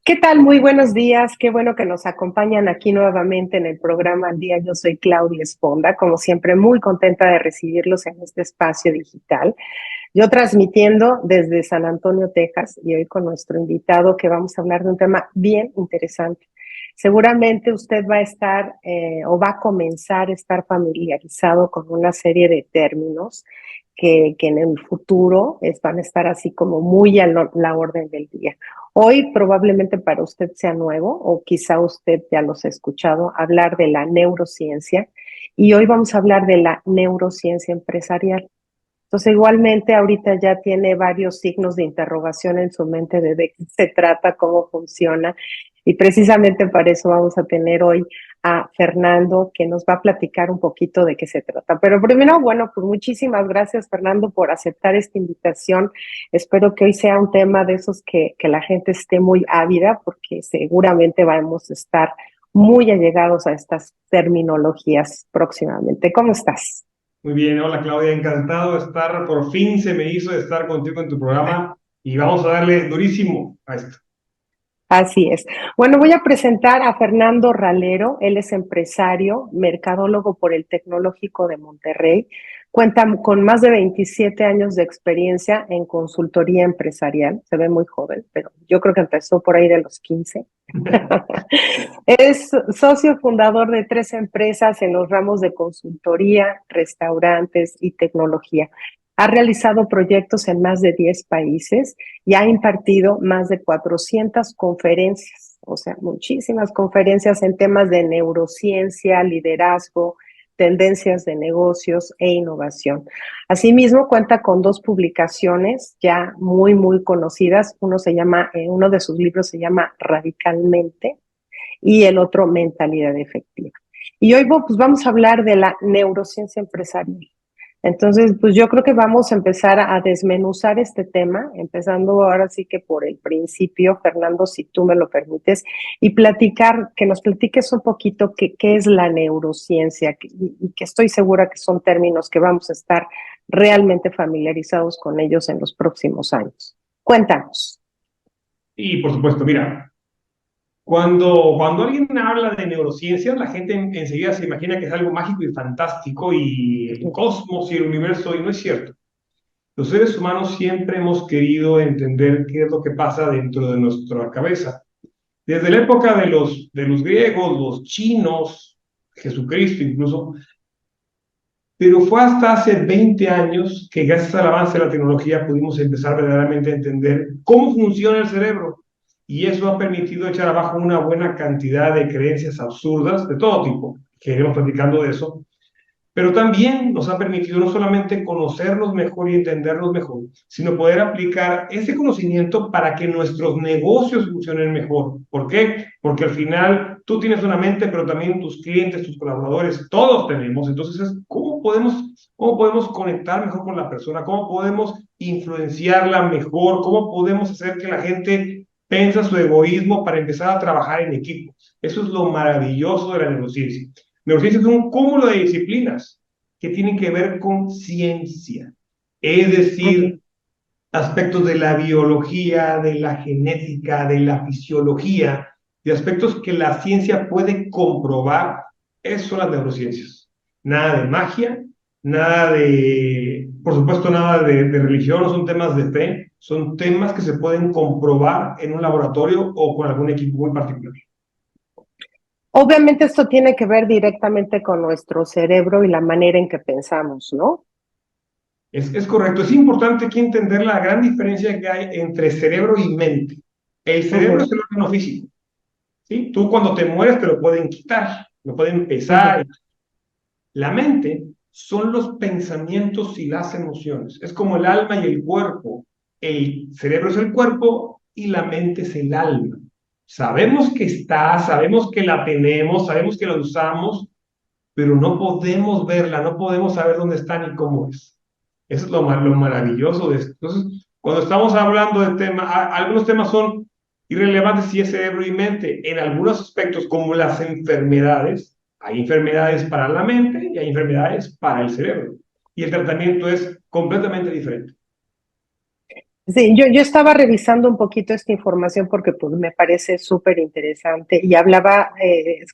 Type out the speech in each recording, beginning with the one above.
¿Qué tal? Muy buenos días. Qué bueno que nos acompañan aquí nuevamente en el programa Al Día. Yo soy Claudia Esponda, como siempre, muy contenta de recibirlos en este espacio digital. Yo transmitiendo desde San Antonio, Texas, y hoy con nuestro invitado que vamos a hablar de un tema bien interesante. Seguramente usted va a estar o va a comenzar a estar familiarizado con una serie de términos que en el futuro van a estar así como muy a la orden del día. Hoy probablemente para usted sea nuevo o quizá usted ya los ha escuchado hablar de la neurociencia y hoy vamos a hablar de la neurociencia empresarial. Entonces, igualmente, ahorita ya tiene varios signos de interrogación en su mente de qué se trata, cómo funciona. Y precisamente para eso vamos a tener hoy a Fernando, que nos va a platicar un poquito de qué se trata. Pero primero, bueno, pues muchísimas gracias, Fernando, por aceptar esta invitación. Espero que hoy sea un tema de esos que la gente esté muy ávida, porque seguramente vamos a estar muy allegados a estas terminologías próximamente. ¿Cómo estás? Muy bien, hola Claudia, encantado de estar, por fin se me hizo de estar contigo en tu programa y vamos a darle durísimo a esto. Así es. Bueno, voy a presentar a Fernando Ralero. Él es empresario, mercadólogo por el Tecnológico de Monterrey. Cuenta con más de 27 años de experiencia en consultoría empresarial. Se ve muy joven, pero yo creo que empezó por ahí de los 15. Es socio fundador de 3 empresas en los ramos de consultoría, restaurantes y tecnología. Ha realizado proyectos en más de 10 países y ha impartido más de 400 conferencias, o sea, muchísimas conferencias en temas de neurociencia, liderazgo, tendencias de negocios e innovación. Asimismo, cuenta con 2 publicaciones ya muy conocidas. Uno de sus libros se llama Radicalmente y el otro Mentalidad Efectiva. Y hoy pues vamos a hablar de la neurociencia empresarial. Entonces, pues yo creo que vamos a empezar a desmenuzar este tema, empezando ahora sí que por el principio, Fernando, si tú me lo permites, y que nos platiques un poquito qué es la neurociencia, y que estoy segura que son términos que vamos a estar realmente familiarizados con ellos en los próximos años. Cuéntanos. Y por supuesto, mira, cuando alguien habla de neurociencia, la gente enseguida se imagina que es algo mágico y fantástico y el cosmos y el universo, y no es cierto. Los seres humanos siempre hemos querido entender qué es lo que pasa dentro de nuestra cabeza. Desde la época de los griegos, los chinos, Jesucristo incluso. Pero fue hasta hace 20 años que gracias al avance de la tecnología pudimos empezar verdaderamente a entender cómo funciona el cerebro. Y eso ha permitido echar abajo una buena cantidad de creencias absurdas de todo tipo, que iremos platicando de eso, pero también nos ha permitido no solamente conocernos mejor y entendernos mejor, sino poder aplicar ese conocimiento para que nuestros negocios funcionen mejor. ¿Por qué? Porque al final tú tienes una mente, pero también tus clientes, tus colaboradores, todos tenemos. Entonces, ¿cómo podemos conectar mejor con la persona? ¿Cómo podemos influenciarla mejor? ¿Cómo podemos hacer que la gente piense su egoísmo para empezar a trabajar en equipo? Eso es lo maravilloso de la neurociencia. Neurociencia es un cúmulo de disciplinas que tienen que ver con ciencia, es decir, aspectos de la biología, de la genética, de la fisiología, de aspectos que la ciencia puede comprobar. Eso son las neurociencias. Nada de magia, nada de, por supuesto, nada de religión, no son temas de fe, son temas que se pueden comprobar en un laboratorio o con algún equipo muy particular. Obviamente esto tiene que ver directamente con nuestro cerebro y la manera en que pensamos, ¿no? Es correcto, es importante aquí entender la gran diferencia que hay entre cerebro y mente. El cerebro es Ujú, el órgano físico, ¿sí? Tú cuando te mueres te lo pueden quitar, lo pueden ujú. pesar. La mente son los pensamientos y las emociones. Es como el alma y el cuerpo. El cerebro es el cuerpo y la mente es el alma. Sabemos que está, sabemos que la tenemos, sabemos que la usamos, pero no podemos verla, no podemos saber dónde está ni cómo es. Eso es lo maravilloso de esto. Entonces, cuando estamos hablando de temas, algunos temas son irrelevantes si es cerebro y mente. En algunos aspectos, como las enfermedades, hay enfermedades para la mente y hay enfermedades para el cerebro. Y el tratamiento es completamente diferente. Sí, yo estaba revisando un poquito esta información porque pues me parece súper interesante y hablaba,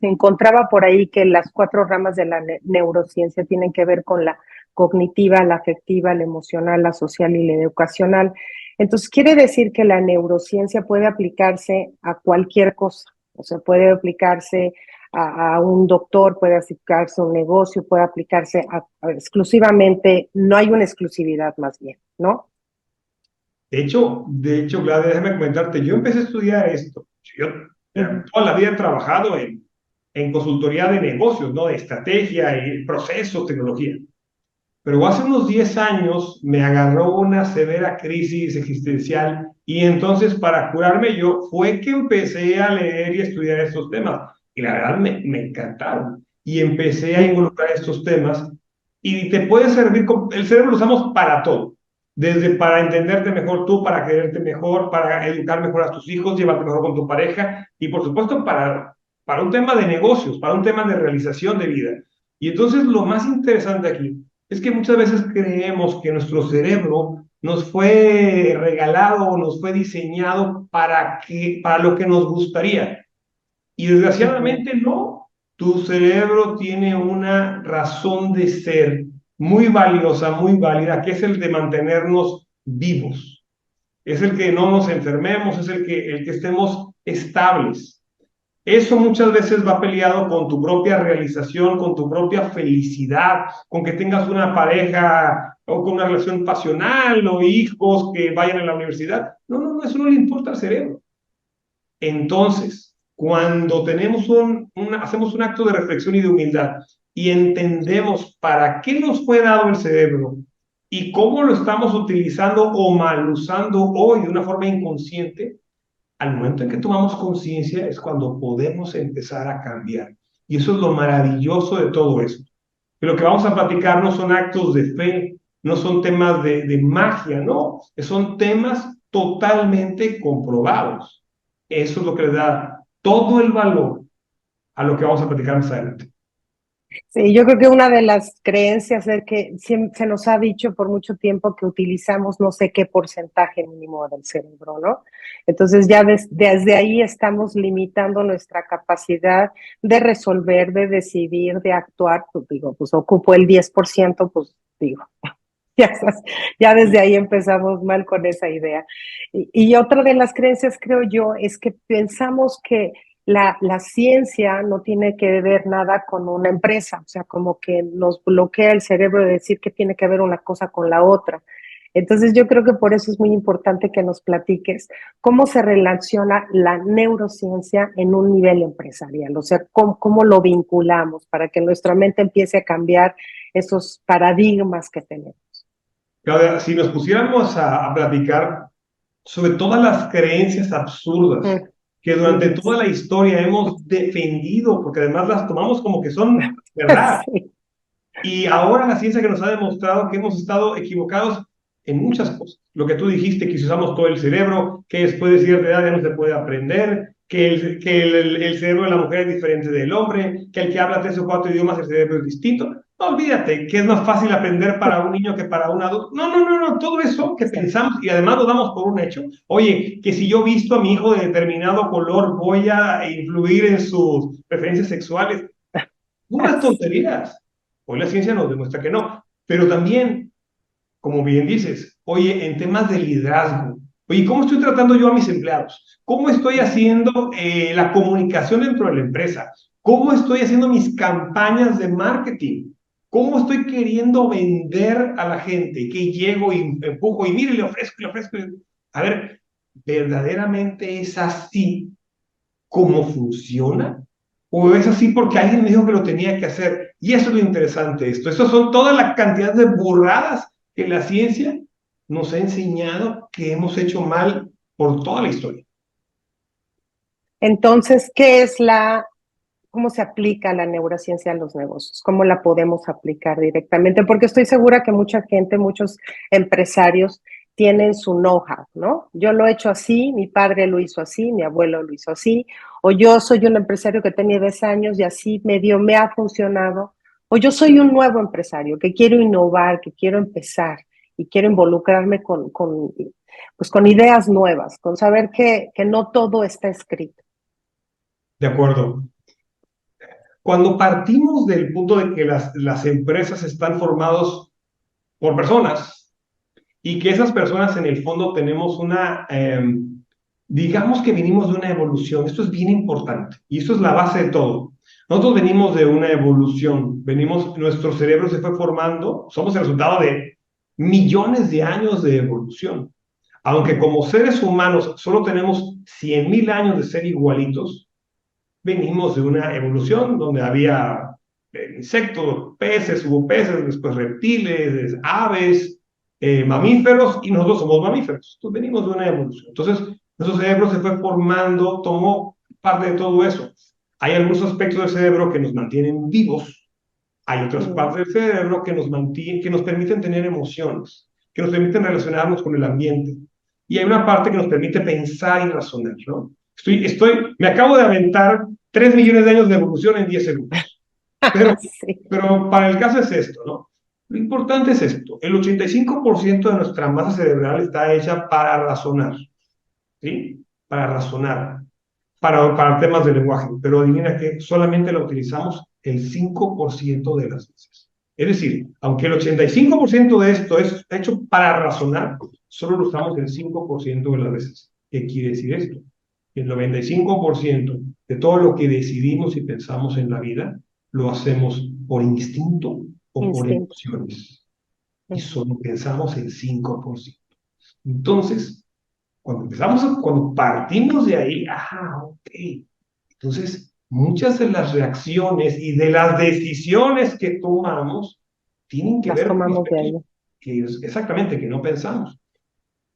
encontraba por ahí que las cuatro ramas de la neurociencia tienen que ver con la cognitiva, la afectiva, la emocional, la social y la educacional. Entonces, quiere decir que la neurociencia puede aplicarse a cualquier cosa, o sea, puede aplicarse a un doctor, puede aplicarse a un negocio, puede aplicarse exclusivamente, no hay una exclusividad más bien, ¿no? Claudia, déjame comentarte, yo empecé a estudiar esto. Yo Ujú. toda la vida he trabajado en consultoría de negocios, ¿no? De estrategia y procesos, tecnología. Pero hace unos 10 años me agarró una severa crisis existencial y entonces para curarme yo fue que empecé a leer y estudiar estos temas. Y la verdad me encantaron. Y empecé a involucrar estos temas y te puede servir, el cerebro lo usamos para todo. Desde para entenderte mejor tú, para quererte mejor, para educar mejor a tus hijos, llevarte mejor con tu pareja y por supuesto para un tema de negocios, para un tema de realización de vida. Y entonces lo más interesante aquí es que muchas veces creemos que nuestro cerebro nos fue regalado o nos fue diseñado para lo que nos gustaría. Y Ujú. desgraciadamente no. Tu cerebro tiene una razón de ser muy valiosa, muy válida, que es el de mantenernos vivos. Es el que no nos enfermemos, es el que estemos estables. Eso muchas veces va peleado con tu propia realización, con tu propia felicidad, con que tengas una pareja o con una relación pasional o hijos que vayan a la universidad. No, no, no, eso no le importa al cerebro. Entonces, cuando hacemos un acto de reflexión y de humildad y entendemos para qué nos fue dado el cerebro y cómo lo estamos utilizando o mal usando hoy de una forma inconsciente, al momento en que tomamos conciencia es cuando podemos empezar a cambiar. Y eso es lo maravilloso de todo esto. Que lo que vamos a platicar no son actos de fe, no son temas de magia, no, son temas totalmente comprobados. Eso es lo que le da todo el valor a lo que vamos a platicar más adelante. Sí, yo creo que una de las creencias es que se nos ha dicho por mucho tiempo que utilizamos no sé qué porcentaje mínimo del cerebro, ¿no? Entonces ya desde ahí estamos limitando nuestra capacidad de resolver, de decidir, de actuar. Pues digo, pues ocupo el 10%, pues digo, ya, ya desde ahí empezamos mal con esa idea. Y otra de las creencias, creo yo, es que pensamos que la ciencia no tiene que ver nada con una empresa, o sea, como que nos bloquea el cerebro de decir que tiene que ver una cosa con la otra. Entonces yo creo que por eso es muy importante que nos platiques cómo se relaciona la neurociencia en un nivel empresarial, o sea, cómo lo vinculamos para que nuestra mente empiece a cambiar esos paradigmas que tenemos. Claudia, si nos pusiéramos a platicar sobre todas las creencias absurdas Mm, que durante ujú. toda la historia hemos defendido, porque además las tomamos como que son verdad. Sí. Y ahora la ciencia que nos ha demostrado que hemos estado equivocados en muchas cosas. Lo que tú dijiste, que si usamos todo el cerebro, que después de cierta edad ya no se puede aprender, que el cerebro de la mujer es diferente del hombre, que el que habla tres o cuatro idiomas el cerebro es distinto. No olvídate que es más fácil aprender para un niño que para un adulto. No, no, no, no, todo eso que Sí. pensamos y además lo damos por un hecho. Oye, que si yo visto a mi hijo de determinado color voy a influir en sus preferencias sexuales. Unas tonterías. Hoy la ciencia nos demuestra que no. Pero también, como bien dices, oye, en temas de liderazgo, oye, ¿cómo estoy tratando yo a mis empleados? ¿Cómo estoy haciendo la comunicación dentro de la empresa? ¿Cómo estoy haciendo mis campañas de marketing? ¿Cómo estoy queriendo vender a la gente? Que llego y empujo y mire, le ofrezco, le ofrezco. A ver, ¿verdaderamente es así cómo funciona? ¿O es así porque alguien me dijo que lo tenía que hacer? Y eso es lo interesante de esto. Estas son toda la cantidad de burradas que la ciencia nos ha enseñado que hemos hecho mal por toda la historia. Entonces, cómo se aplica la neurociencia a los negocios? ¿Cómo la podemos aplicar directamente? Porque estoy segura que mucha gente, muchos empresarios tienen su know-how, ¿no? Yo lo he hecho así, mi padre lo hizo así, mi abuelo lo hizo así, o yo soy un empresario que tenía 10 años y así me ha funcionado, o yo soy un nuevo empresario que quiero innovar, que quiero empezar y quiero involucrarme pues con ideas nuevas, con saber que no todo está escrito. De acuerdo. Cuando partimos del punto de que las empresas están formadas por personas y que esas personas en el fondo tenemos digamos que venimos de una evolución, esto es bien importante y esto es la base de todo. Nosotros venimos de una evolución, nuestro cerebro se fue formando, somos el resultado de millones de años de evolución. Aunque como seres humanos solo tenemos 100.000 años de ser igualitos, venimos de una evolución donde había insectos, peces, hubo peces, después reptiles, aves, mamíferos, y nosotros somos mamíferos. Entonces venimos de una evolución. Entonces, nuestro cerebro se fue formando, tomó parte de todo eso. Hay algunos aspectos del cerebro que nos mantienen vivos, hay otras partes del cerebro que nos permiten tener emociones, que nos permiten relacionarnos con el ambiente. Y hay una parte que nos permite pensar y razonar, ¿no? Me acabo de aventar 3 millones de años de evolución en 10 segundos. Pero, Sí. pero para el caso es esto, ¿no? Lo importante es esto. El 85% de nuestra masa cerebral está hecha para razonar, ¿sí? Para razonar, para temas de lenguaje. Pero adivina que solamente lo utilizamos el 5% de las veces. Es decir, aunque el 85% de esto es hecho para razonar, solo lo usamos el 5% de las veces. ¿Qué quiere decir esto? El 95% de todo lo que decidimos y pensamos en la vida lo hacemos por instinto o por Instinto. emociones. Y solo pensamos el 5%. Entonces, cuando partimos de ahí, ok. Entonces, muchas de las reacciones y de las decisiones que tomamos tienen que Las ver con tomamos de aspectos ahí. exactamente que no pensamos.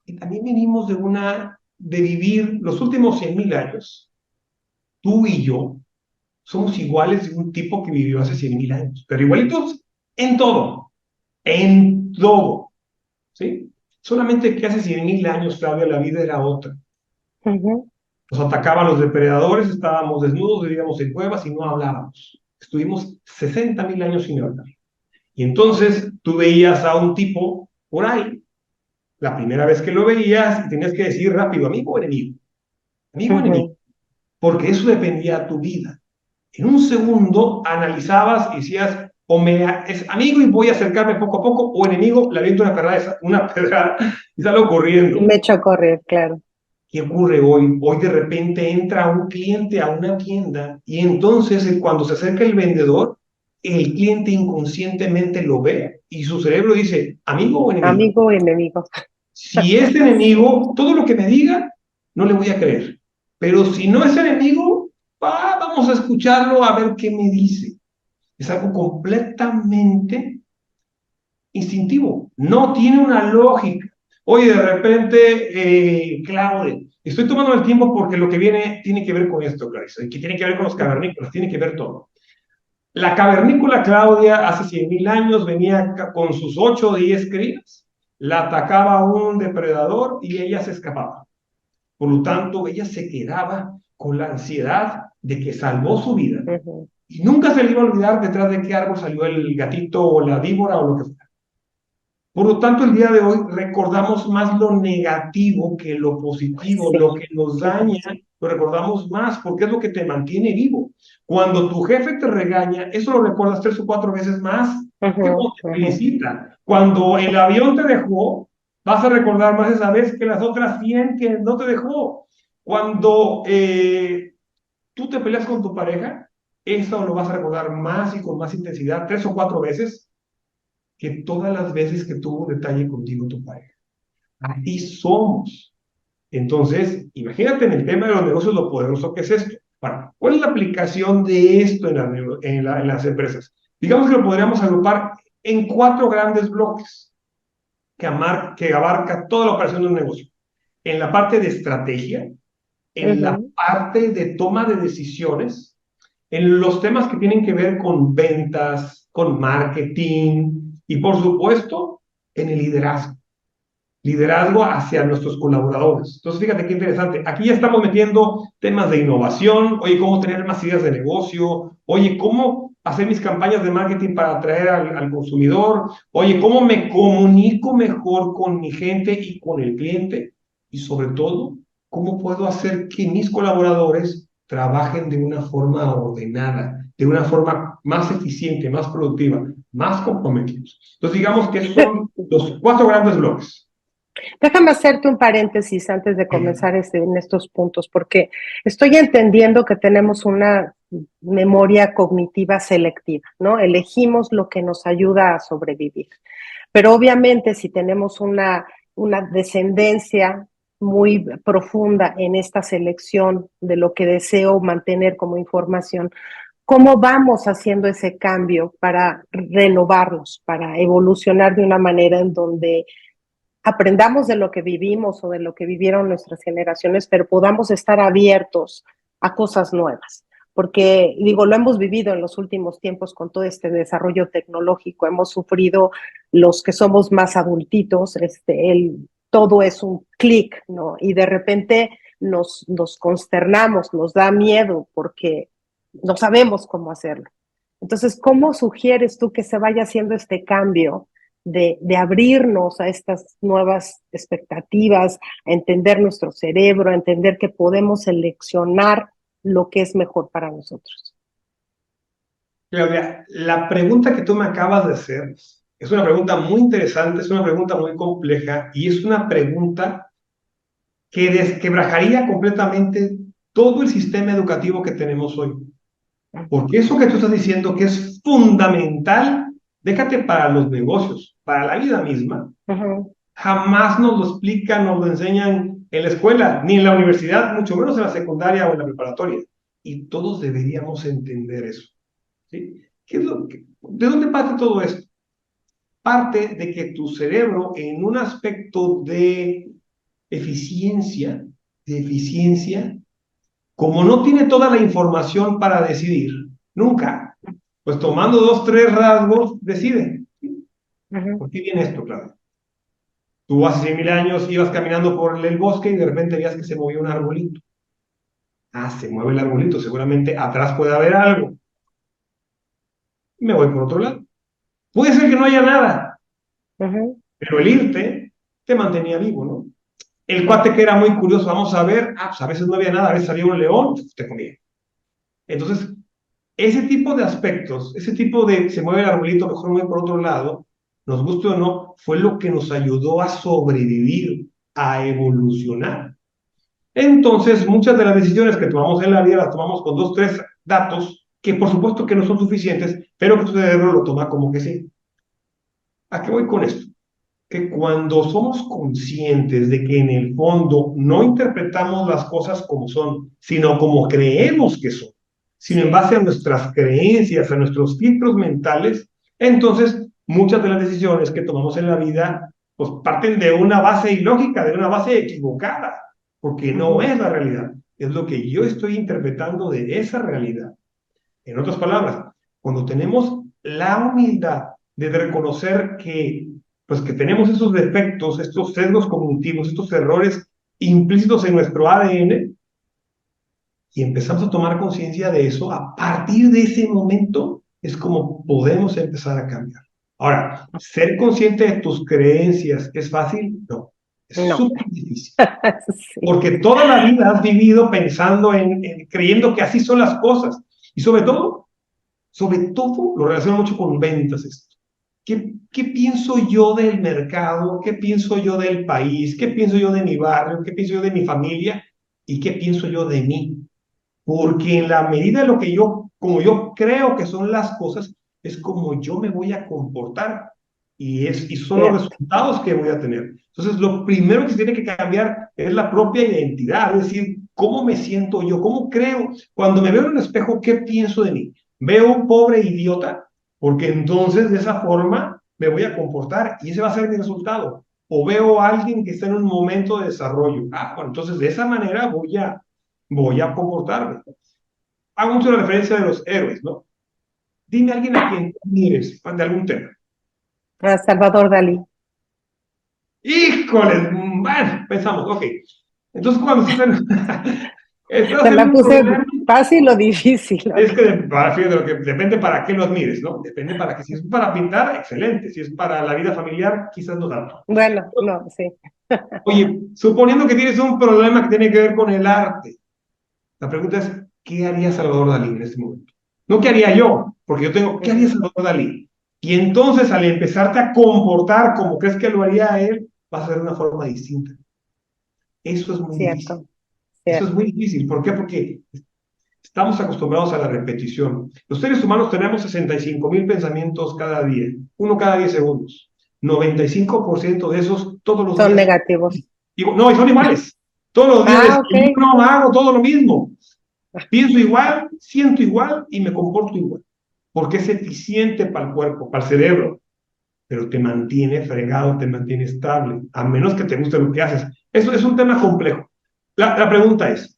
Y también venimos de vivir los últimos 100.000 años. Tú y yo somos iguales de un tipo que vivió hace 100.000 años, pero igualitos en todo, ¿sí? Solamente que hace 100.000 años, Claudia, la vida era otra. Nos atacaban los depredadores, estábamos desnudos, vivíamos en cuevas y no hablábamos. Estuvimos 60.000 años sin hablar. Y entonces tú veías a un tipo por ahí, la primera vez que lo veías, y tenías que decir rápido, amigo o enemigo, amigo o enemigo, porque eso dependía de tu vida. En un segundo analizabas y decías, es amigo y voy a acercarme poco a poco, o enemigo, le aviento una pedrada y salgo Y corriendo. me echo a correr, claro. ¿Qué ocurre hoy? Hoy de repente entra un cliente a una tienda y entonces cuando se acerca el vendedor, el cliente inconscientemente lo ve y su cerebro dice, amigo o enemigo. Amigo o enemigo. Si es enemigo, todo lo que me diga, no le voy a creer. Pero si no es enemigo, vamos a escucharlo a ver qué me dice. Es algo completamente instintivo, no tiene una lógica. Oye, de repente, Claudia, estoy tomando el tiempo porque lo que viene tiene que ver con esto, Clarisa, y que tiene que ver con los cavernícolas, tiene que ver todo. La cavernícola Claudia hace 100.000 años venía con sus 8 o 10 crías, la atacaba un depredador y ella se escapaba. Por lo tanto, ella se quedaba con la ansiedad de que salvó su vida. Y nunca se le iba a olvidar detrás de qué árbol salió el gatito o la víbora o lo que fuera. Por lo tanto, el día de hoy recordamos más lo negativo que lo positivo, Sí. lo que nos daña, lo recordamos más porque es lo que te mantiene vivo. Cuando tu jefe te regaña, eso lo recuerdas 3 o 4 veces más que cuando te felicita. Cuando el avión te dejó, vas a recordar más esa vez que las otras 100 que no te dejó. Cuando tú te peleas con tu pareja, eso lo vas a recordar más y con más intensidad, 3 o 4 veces que todas las veces que tuvo un detalle contigo tu pareja. Así somos. Entonces, imagínate en el tema de los negocios lo poderoso que es esto. Bueno, ¿cuál es la aplicación de esto en las empresas? Digamos que lo podríamos agrupar en 4 grandes bloques que abarca toda la operación de un negocio. En la parte de estrategia, en la parte de toma de decisiones, en los temas que tienen que ver con ventas, con marketing y por supuesto en el liderazgo hacia nuestros colaboradores. Entonces, fíjate qué interesante. Aquí ya estamos metiendo temas de innovación, oye, cómo tener más ideas de negocio, oye, cómo hacer mis campañas de marketing para atraer al consumidor? Oye, ¿cómo me comunico mejor con mi gente y con el cliente? Y sobre todo, ¿cómo puedo hacer que mis colaboradores trabajen de una forma ordenada, de una forma más eficiente, más productiva, más comprometidos? Entonces, digamos que esos son los 4 grandes bloques. Déjame hacerte un paréntesis antes de comenzar en estos puntos, porque estoy entendiendo que tenemos una memoria cognitiva selectiva, ¿no? Elegimos lo que nos ayuda a sobrevivir. Pero obviamente si tenemos una descendencia muy profunda en esta selección de lo que deseo mantener como información, ¿cómo vamos haciendo ese cambio para renovarnos, para evolucionar de una manera en donde aprendamos de lo que vivimos o de lo que vivieron nuestras generaciones, pero podamos estar abiertos a cosas nuevas? Porque, digo, lo hemos vivido en los últimos tiempos con todo este desarrollo tecnológico, hemos sufrido los que somos más adultitos, todo es un clic, ¿no? Y de repente nos consternamos, nos da miedo porque no sabemos cómo hacerlo. Entonces, ¿cómo sugieres tú que se vaya haciendo este cambio de abrirnos a estas nuevas expectativas, a entender nuestro cerebro, a entender que podemos seleccionar lo que es mejor para nosotros? Claudia, la pregunta que tú me acabas de hacer es una pregunta muy interesante, es una pregunta muy compleja y es una pregunta que desquebrajaría completamente todo el sistema educativo que tenemos hoy. Porque eso que tú estás diciendo que es fundamental, déjate para los negocios, para la vida misma, jamás nos lo explican, nos lo enseñan en la escuela, ni en la universidad, mucho menos en la secundaria o en la preparatoria. Y todos deberíamos entender eso. ¿Sí? ¿De dónde parte todo esto? Parte de que tu cerebro, en un aspecto eficiencia, de eficiencia, como no tiene toda la información para decidir, nunca, pues tomando 2, 3 rasgos, decide. ¿Por qué viene esto, claro? Tú hace 100.000 años ibas caminando por el bosque y de repente veías que se movía un arbolito. Ah, se mueve el arbolito, seguramente atrás puede haber algo. Me voy por otro lado. Puede ser que no haya nada, pero el irte te mantenía vivo, ¿no? El cuate que era muy curioso, vamos a ver, pues a veces no había nada, a veces había un león, te comía. Entonces, ese tipo de aspectos, ese tipo de se mueve el arbolito, mejor me voy por otro lado, nos guste o no, fue lo que nos ayudó a sobrevivir, a evolucionar. Entonces, muchas de las decisiones que tomamos en la vida las tomamos con 2, 3 datos, que por supuesto que no son suficientes, pero que tu cerebro lo toma como que sí. ¿A qué voy con esto? Que cuando somos conscientes de que en el fondo no interpretamos las cosas como son, sino como creemos que son, sino en base a nuestras creencias, a nuestros filtros mentales, entonces muchas de las decisiones que tomamos en la vida pues parten de una base ilógica, de una base equivocada, porque no es la realidad, es lo que yo estoy interpretando de esa realidad. En otras palabras, cuando tenemos la humildad de reconocer pues que tenemos esos defectos, estos sesgos cognitivos, estos errores implícitos en nuestro ADN, y empezamos a tomar conciencia de eso, a partir de ese momento es como podemos empezar a cambiar. Ahora, ser consciente de tus creencias, ¿es fácil? No, es súper difícil. Sí. Porque toda la vida has vivido pensando creyendo que así son las cosas. Y sobre todo, lo relaciono mucho con ventas esto. ¿Qué pienso yo del mercado? ¿Qué pienso yo del país? ¿Qué pienso yo de mi barrio? ¿Qué pienso yo de mi familia? ¿Y qué pienso yo de mí? Porque en la medida de como yo creo que son las cosas, es como yo me voy a comportar. Y son los resultados que voy a tener. Entonces, lo primero que se tiene que cambiar es la propia identidad, es decir, cómo me siento yo, cómo creo. Cuando me veo en el espejo, ¿qué pienso de mí? ¿Veo un pobre idiota? Porque entonces de esa forma me voy a comportar y ese va a ser mi resultado. O veo a alguien que está en un momento de desarrollo. Bueno, entonces de esa manera voy a comportarme. Hago mucho la referencia de los héroes, ¿no? Dime a alguien a quien mires de algún tema. A Salvador Dalí. ¡Híjole! Bueno, pensamos, ok. Entonces, Estás Te en la un puse problema. fácil o difícil. Es que fíjate, depende para qué lo admires, ¿no? Depende para qué. Si es para pintar, excelente. Si es para la vida familiar, quizás no tanto. Bueno, no, sí. Oye, suponiendo que tienes un problema que tiene que ver con el arte, la pregunta es, ¿qué haría Salvador Dalí en este momento? No qué haría yo, porque yo tengo, ¿qué haría Ujú. Salvador Dalí? Y entonces al empezarte a comportar como crees que lo haría él, vas a ver de una forma distinta. Eso es muy difícil. Cierto, Eso es cierto. muy difícil. ¿Por qué? Porque estamos acostumbrados a la repetición. Los seres humanos tenemos 65,000 pensamientos cada día, uno cada 10 segundos. 95% de esos todos los Son días. negativos. No, y son iguales. Todos los días Ah, ok. desayuno, hago todo lo mismo. Pienso igual, siento igual y me comporto igual. Porque es eficiente para el cuerpo, para el cerebro, pero te mantiene fregado, te mantiene estable, a menos que te guste lo que haces. Eso es un tema complejo. La pregunta es,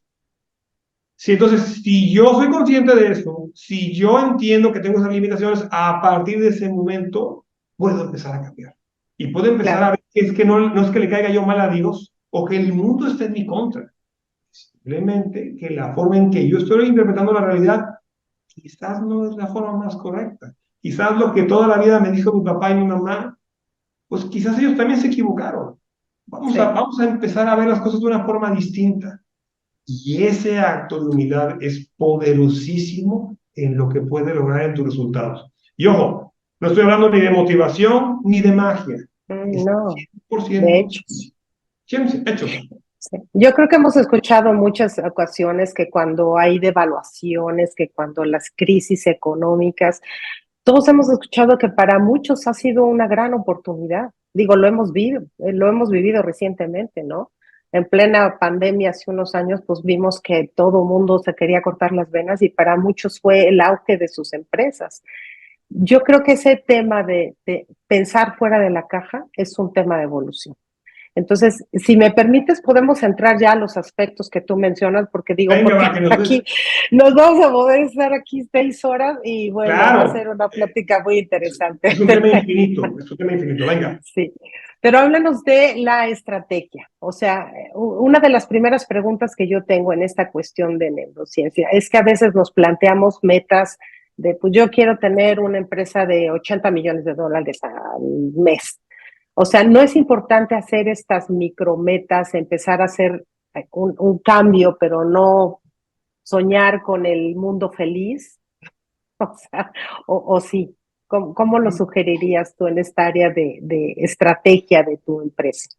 sí, entonces, si yo soy consciente de eso, si yo entiendo que tengo esas limitaciones, a partir de ese momento puedo empezar a cambiar. Y puedo empezar a Claro, ver que es que no es que le caiga yo mal a Dios o que el mundo esté en mi contra. Simplemente que la forma en que yo estoy interpretando la realidad quizás no es la forma más correcta. Quizás lo que toda la vida me dijo mi papá y mi mamá, pues quizás ellos también se equivocaron. sí. Vamos a empezar a ver las cosas de una forma distinta. Y ese acto de humildad es poderosísimo en lo que puede lograr en tus resultados. Y ojo, no estoy hablando ni de motivación ni de magia. Es No, de 100% hecho. 100% hechos. Sí. Yo creo que hemos escuchado en muchas ocasiones que cuando hay devaluaciones, que cuando las crisis económicas, todos hemos escuchado que para muchos ha sido una gran oportunidad. Digo, lo hemos vivido recientemente, ¿no? En plena pandemia hace unos años, pues vimos que todo mundo se quería cortar las venas y para muchos fue el auge de sus empresas. Yo creo que ese tema de pensar fuera de la caja es un tema de evolución. Entonces, si me permites, podemos entrar ya a los aspectos que tú mencionas, porque digo, Venga, porque va, que nos aquí nos vamos a poder estar aquí 6 horas y bueno, va a ser claro, una plática muy interesante. es un tema infinito, es un tema infinito. Venga. Sí, pero háblanos de la estrategia. O sea, una de las primeras preguntas que yo tengo en esta cuestión de neurociencia es que a veces nos planteamos metas de, pues yo quiero tener una empresa de 80 millones de dólares al mes. O sea, no es importante hacer estas micrometas, empezar a hacer un cambio, pero no soñar con el mundo feliz. O sea, o sí. ¿Cómo lo sugerirías tú en esta área de estrategia de tu empresa?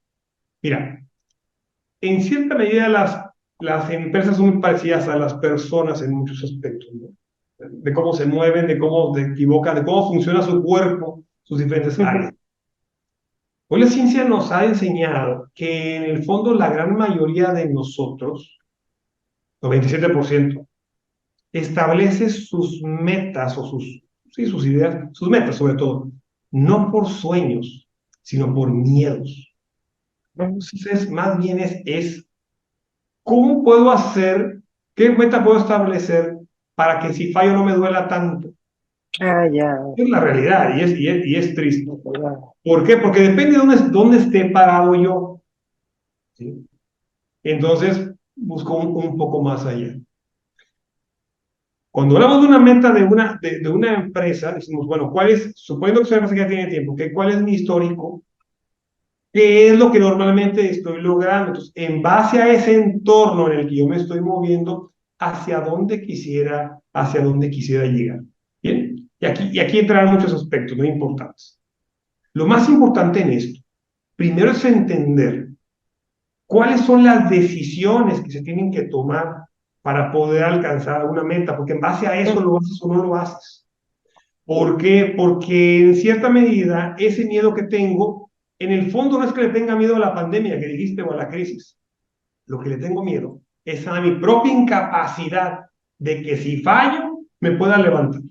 Mira, en cierta medida las empresas son muy parecidas a las personas en muchos aspectos, ¿no? De cómo se mueven, de cómo se equivocan, de cómo funciona su cuerpo, sus diferentes áreas. Ujú. Hoy la ciencia nos ha enseñado que en el fondo la gran mayoría de nosotros, el 27%, establece sus metas o sí, sus ideas, sus metas sobre todo, no por sueños, sino por miedos. Ujú. Entonces, más bien es ¿cómo puedo hacer, qué meta puedo establecer para que si fallo no me duela tanto? Ah, ya. Es la realidad y es triste. Ya. ¿Por qué? Porque depende de dónde esté parado yo. ¿Sí? Entonces, busco un poco más allá. Cuando hablamos de una meta de una empresa, decimos, bueno, suponiendo que es una empresa que ya tiene tiempo, ¿cuál es mi histórico? ¿Qué es lo que normalmente estoy logrando? Entonces, en base a ese entorno en el que yo me estoy moviendo, hacia dónde quisiera llegar. Bien, y aquí entrarán muchos aspectos muy importantes. Lo más importante en esto, primero es entender cuáles son las decisiones que se tienen que tomar para poder alcanzar una meta, porque en base a eso lo haces o no lo haces. ¿Por qué? Porque en cierta medida ese miedo que tengo, en el fondo no es que le tenga miedo a la pandemia que dijiste o a la crisis. Lo que le tengo miedo es a mi propia incapacidad de que si fallo me pueda levantar.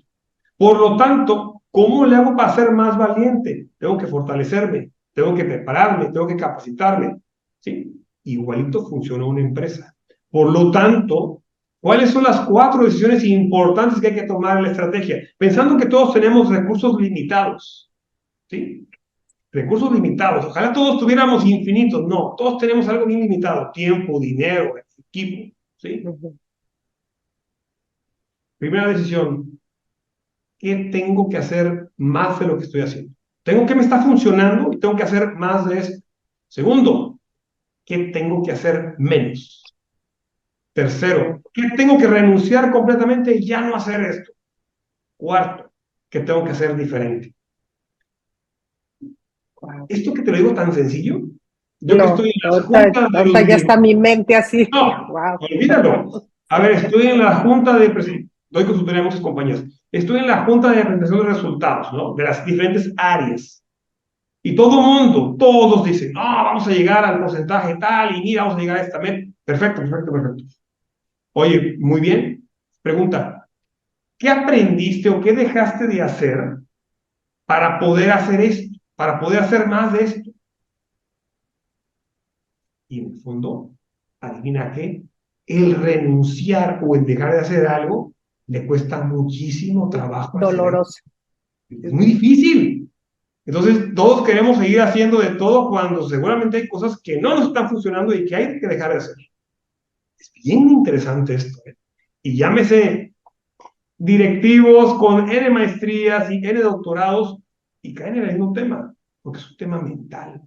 Por lo tanto, ¿cómo le hago para ser más valiente? Tengo que fortalecerme, tengo que prepararme, tengo que capacitarme. ¿Sí? Igualito funciona una empresa. Por lo tanto, ¿cuáles son las 4 decisiones importantes que hay que tomar en la estrategia? Pensando que todos tenemos recursos limitados. ¿Sí? Recursos limitados. Ojalá todos tuviéramos infinitos. No, todos tenemos algo bien limitado. Tiempo, dinero, equipo. ¿sí? Ujú. Primera decisión, ¿qué tengo que hacer más de lo que estoy haciendo? Tengo que me está funcionando y tengo que hacer más de esto. Segundo, ¿qué tengo que hacer menos? Tercero, ¿qué tengo que renunciar completamente y ya no hacer esto? Cuarto, ¿qué tengo que hacer diferente? Wow. Esto que te lo digo tan sencillo, yo que estoy No, en las ahorita, juntas de ahorita los ya está directivos, mi mente así. no, Wow. olvídalo. A ver, estoy en la junta de, doy consultoría a muchas compañías, estoy en la junta de presentación de resultados, ¿no? De las diferentes áreas. Y todo el mundo, todos dicen, no, vamos a llegar al porcentaje tal y mira, vamos a llegar a esta meta. Perfecto, perfecto, perfecto. Oye, muy bien. Pregunta, ¿qué aprendiste o qué dejaste de hacer para poder hacer esto, para poder hacer más de esto? Y en el fondo, adivina qué, el renunciar o el dejar de hacer algo le cuesta muchísimo trabajo al cerebro. Doloroso. Es muy Ujú. difícil. Entonces, todos queremos seguir haciendo de todo cuando seguramente hay cosas que no nos están funcionando y que hay que dejar de hacer. Es bien interesante esto, ¿eh? Y llámese directivos con N maestrías y N doctorados y caen en el mismo tema, porque es un tema mental.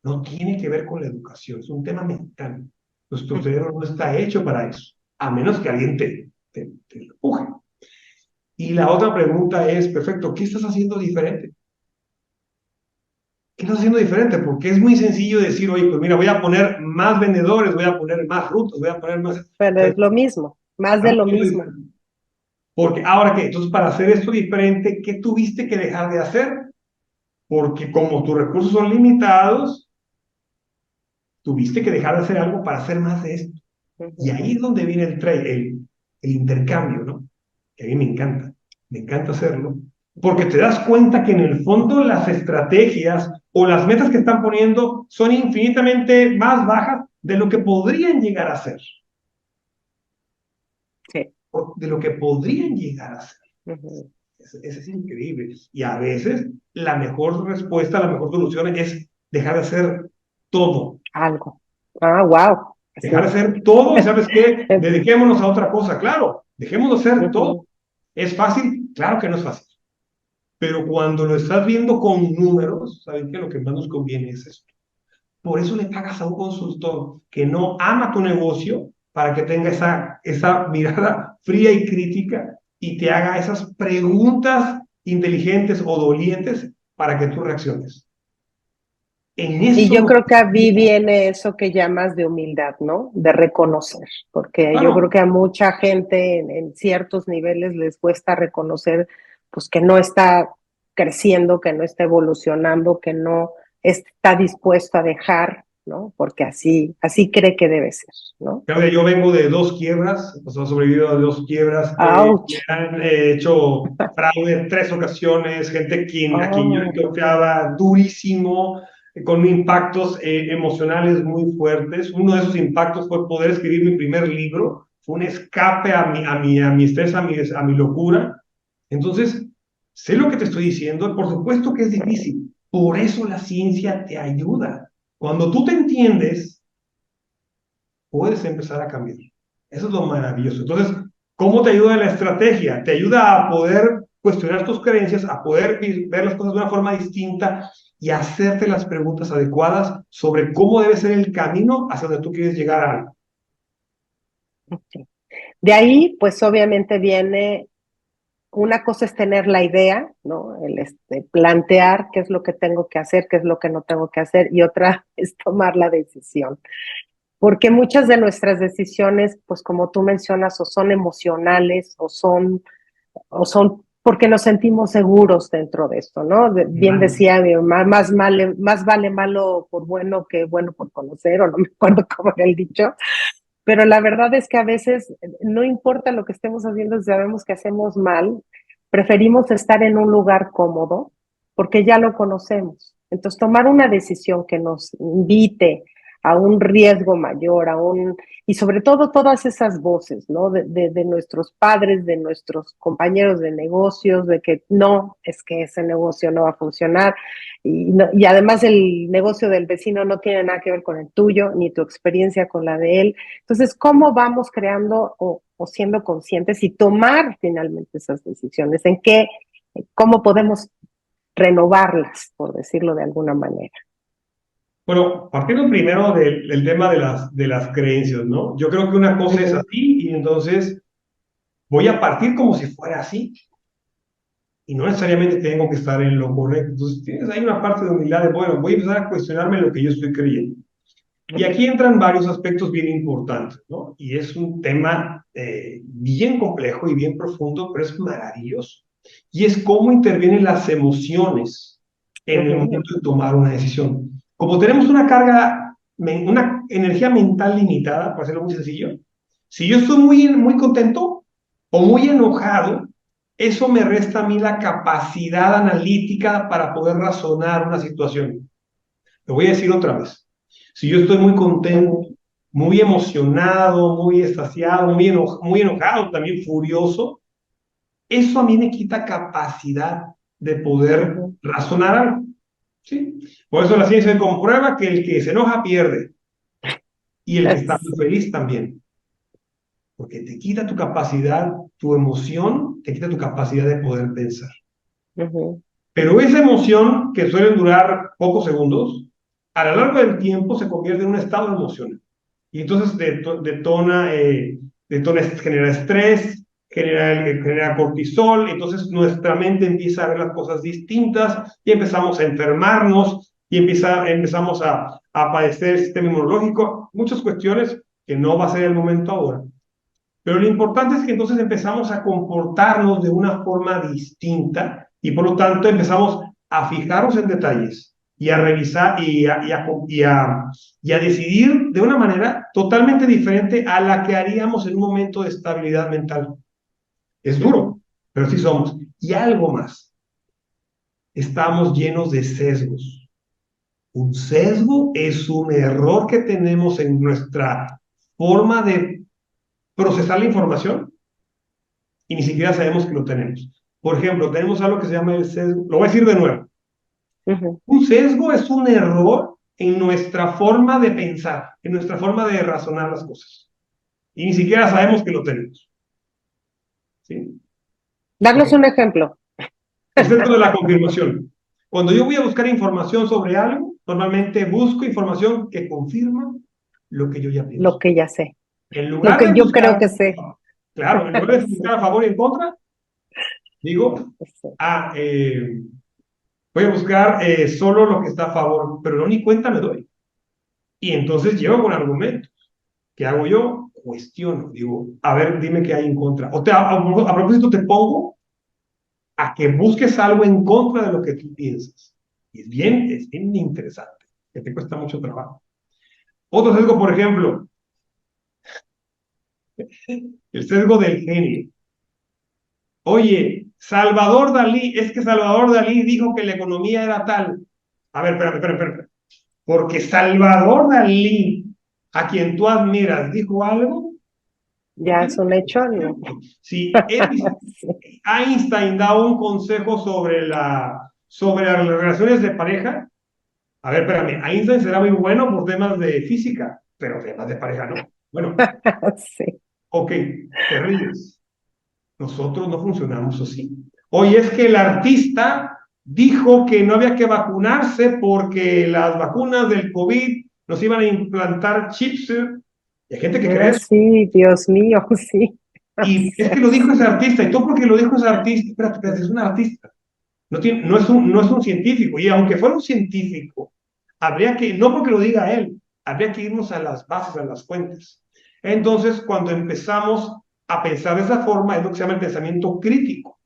No tiene que ver con la educación, es un tema mental. Nuestro cerebro no está hecho para eso, a menos que alguien te empuje. Y la otra pregunta es, perfecto, ¿qué estás haciendo diferente? ¿Qué estás haciendo diferente? Porque es muy sencillo decir, oye, pues mira, voy a poner más vendedores, voy a poner más rutas, voy a poner más... Pero es lo mismo, más de Estamos lo haciendo mismo. diferente. Porque ahora qué, entonces para hacer esto diferente, ¿qué tuviste que dejar de hacer? Porque como tus recursos son limitados, tuviste que dejar de hacer algo para hacer más de esto. Y Ujú. ahí es donde viene el trade, el intercambio, ¿no? Que a mí me encanta hacerlo, porque te das cuenta que en el fondo las estrategias o las metas que están poniendo son infinitamente más bajas de lo que podrían llegar a ser, Sí. o de lo que podrían llegar a ser. Ujú. Eso es increíble. Y a veces la mejor respuesta, la mejor solución es dejar de hacer todo. Algo. Ah, wow. Dejar de Sí. hacer todo y ¿sabes qué? Dediquémonos a otra cosa. Claro, dejemos de hacer todo. Ujú. ¿Es fácil? Claro que no es fácil. Pero cuando lo estás viendo con números, ¿saben qué? Lo que más nos conviene es esto. Por eso le pagas a un consultor que no ama tu negocio para que tenga esa mirada fría y crítica y te haga esas preguntas inteligentes o dolientes para que tú reacciones. En Y eso yo nos... creo que a mí viene eso que llamas de humildad, ¿no? De reconocer, porque yo creo Claro, que a mucha gente en ciertos niveles les cuesta reconocer, pues que no está creciendo, que no está evolucionando, que no está dispuesto a dejar, ¿no? Porque así cree que debe ser, ¿no? Claudia, yo vengo de dos quiebras, o sea, he sobrevivido de dos quiebras, me Ouch. han hecho fraude en tres ocasiones, gente a quien yo le Oh, confiaba durísimo, con impactos emocionales muy fuertes. Uno de esos impactos fue poder escribir mi primer libro, fue un escape a mi estrés, a mi locura. Entonces, sé lo que te estoy diciendo, por supuesto que es difícil, por eso la ciencia te ayuda. Cuando tú te entiendes, puedes empezar a cambiar. Eso es lo maravilloso. Entonces, ¿cómo te ayuda la estrategia? Te ayuda a poder cuestionar tus creencias, a poder ver las cosas de una forma distinta y hacerte las preguntas adecuadas sobre cómo debe ser el camino hacia donde tú quieres llegar a algo. ok. De ahí, pues obviamente viene, una cosa es tener la idea, ¿no? El plantear qué es lo que tengo que hacer, qué es lo que no tengo que hacer, y otra es tomar la decisión. Porque muchas de nuestras decisiones, pues como tú mencionas, o son emocionales o son porque nos sentimos seguros dentro de esto, ¿no? Bien Vale. decía mi mamá, más vale malo por bueno que bueno por conocer, o no me acuerdo cómo era el dicho, pero la verdad es que a veces no importa lo que estemos haciendo, si sabemos que hacemos mal, preferimos estar en un lugar cómodo porque ya lo conocemos. Entonces, tomar una decisión que nos invite a un riesgo mayor, y sobre todo todas esas voces, ¿no? De nuestros padres, de nuestros compañeros de negocios, de que no, es que ese negocio no va a funcionar, y además el negocio del vecino no tiene nada que ver con el tuyo, ni tu experiencia con la de él. Entonces, ¿cómo vamos creando o siendo conscientes y tomar finalmente esas decisiones? ¿Cómo podemos renovarlas, por decirlo de alguna manera? Bueno, partiendo primero del tema de las creencias, ¿no? Yo creo que una cosa es Ujú, así y entonces voy a partir como si fuera así y no necesariamente tengo que estar en lo correcto. Entonces tienes ahí una parte de humildad de, bueno, voy a empezar a cuestionarme lo que yo estoy creyendo. Y aquí entran varios aspectos bien importantes, ¿no? Y es un tema bien complejo y bien profundo, pero es maravilloso. Y es cómo intervienen las emociones en el ujú, momento de tomar una decisión. Como tenemos una carga, una energía mental limitada, para hacerlo muy sencillo, si yo estoy muy contento o muy enojado, eso me resta a mí la capacidad analítica para poder razonar una situación. Lo voy a decir otra vez. Si yo estoy muy contento, ujú, muy emocionado, muy extasiado, muy enojado, también furioso, eso a mí me quita capacidad de poder ujú. razonar algo. ¿Sí? Por eso la ciencia comprueba que el que se enoja pierde y el que está muy Sí, feliz también. Porque te quita tu capacidad, tu emoción, te quita tu capacidad de poder pensar. ujú, Pero esa emoción, que suele durar pocos segundos, a lo largo del tiempo se convierte en un estado emocional. Y entonces genera estrés, genera cortisol, entonces nuestra mente empieza a ver las cosas distintas y empezamos a enfermarnos y empezamos a padecer el sistema inmunológico, muchas cuestiones que no va a ser el momento ahora. Pero lo importante es que entonces empezamos a comportarnos de una forma distinta y por lo tanto empezamos a fijarnos en detalles y a revisar y a decidir de una manera totalmente diferente a la que haríamos en un momento de estabilidad mental. Es ujú. duro, pero sí somos. Y algo más, estamos llenos de sesgos. Un sesgo es un error que tenemos en nuestra forma de procesar la información y ni siquiera sabemos que lo tenemos. Por ejemplo, tenemos algo que se llama el sesgo. Lo voy a decir de nuevo. Ujú. Un sesgo es un error en nuestra forma de pensar, en nuestra forma de razonar las cosas. Y ni siquiera sabemos que lo tenemos. ¿Sí? Ok. Darnos un ejemplo. El sesgo de la confirmación. Cuando yo voy a buscar información sobre algo, normalmente busco información que confirma lo que yo ya Lo pienso. que ya sé, En lo lugar que de yo creo buscar, que sé. claro, en lugar de Sí, buscar a favor y en contra, digo, sí. ah, voy a buscar solo lo que está a favor, pero no ni cuenta me doy. Y entonces llego con argumentos. ¿Qué hago yo? Cuestiono. Digo, a ver, dime qué hay en contra. A propósito, te pongo a que busques algo en contra de lo que tú piensas. Y es bien interesante, que te cuesta mucho trabajo. Otro sesgo, por ejemplo, el sesgo del genio. Oye, Salvador Dalí, es que Salvador Dalí dijo que la economía era tal. A ver, espérame. Porque Salvador Dalí, a quien tú admiras, dijo algo, no Ya es tiene un que hecho, ser ¿no? cierto. Si Sí. Einstein da un consejo sobre las relaciones de pareja, a ver, espérame, Einstein será muy bueno por temas de física, pero temas de pareja no. Bueno, Sí. ok, te ríes. Nosotros no funcionamos así. Oye, es que el artista dijo que no había que vacunarse porque las vacunas del COVID nos iban a implantar chips. Y hay gente que cree Ah, eso. sí, Dios mío, sí. Y Sí, es que lo dijo ese artista, y todo porque lo dijo ese artista. Espérate, es un artista. No es un científico. Y aunque fuera un científico, habría que, no porque lo diga él, habría que irnos a las bases, a las fuentes. Entonces, cuando empezamos a pensar de esa forma, es lo que se llama el pensamiento crítico.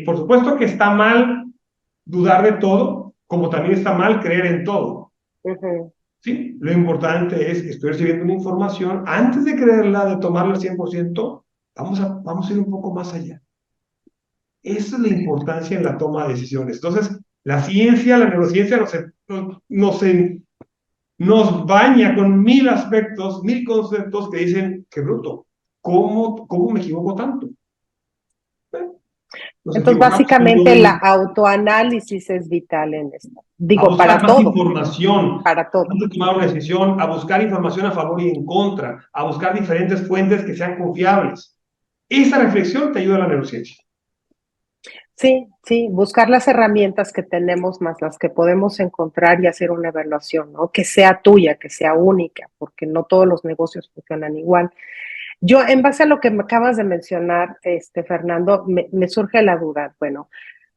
Por supuesto que está mal dudar de todo, como también está mal creer en todo. ujú, ¿Sí? Lo importante es que estoy recibiendo una información, antes de creerla, de tomarla al 100%, vamos a ir un poco más allá. Esa es la importancia en la toma de decisiones. Entonces, la ciencia, la neurociencia nos nos baña con 1000 aspectos, 1000 conceptos que dicen, qué bruto, ¿cómo me equivoco tanto? Bueno, nos Entonces, equivocamos básicamente, la autoanálisis es vital en esto. a Digo, buscar para más todo, información, para todo. antes de tomar una decisión, a buscar información a favor y en contra, a buscar diferentes fuentes que sean confiables. Esa reflexión te ayuda a la neurociencia. Sí, sí, buscar las herramientas que tenemos más las que podemos encontrar y hacer una evaluación, ¿no? Que sea tuya, que sea única, porque no todos los negocios funcionan igual. Yo, en base a lo que me acabas de mencionar, Fernando, me surge la duda. Bueno,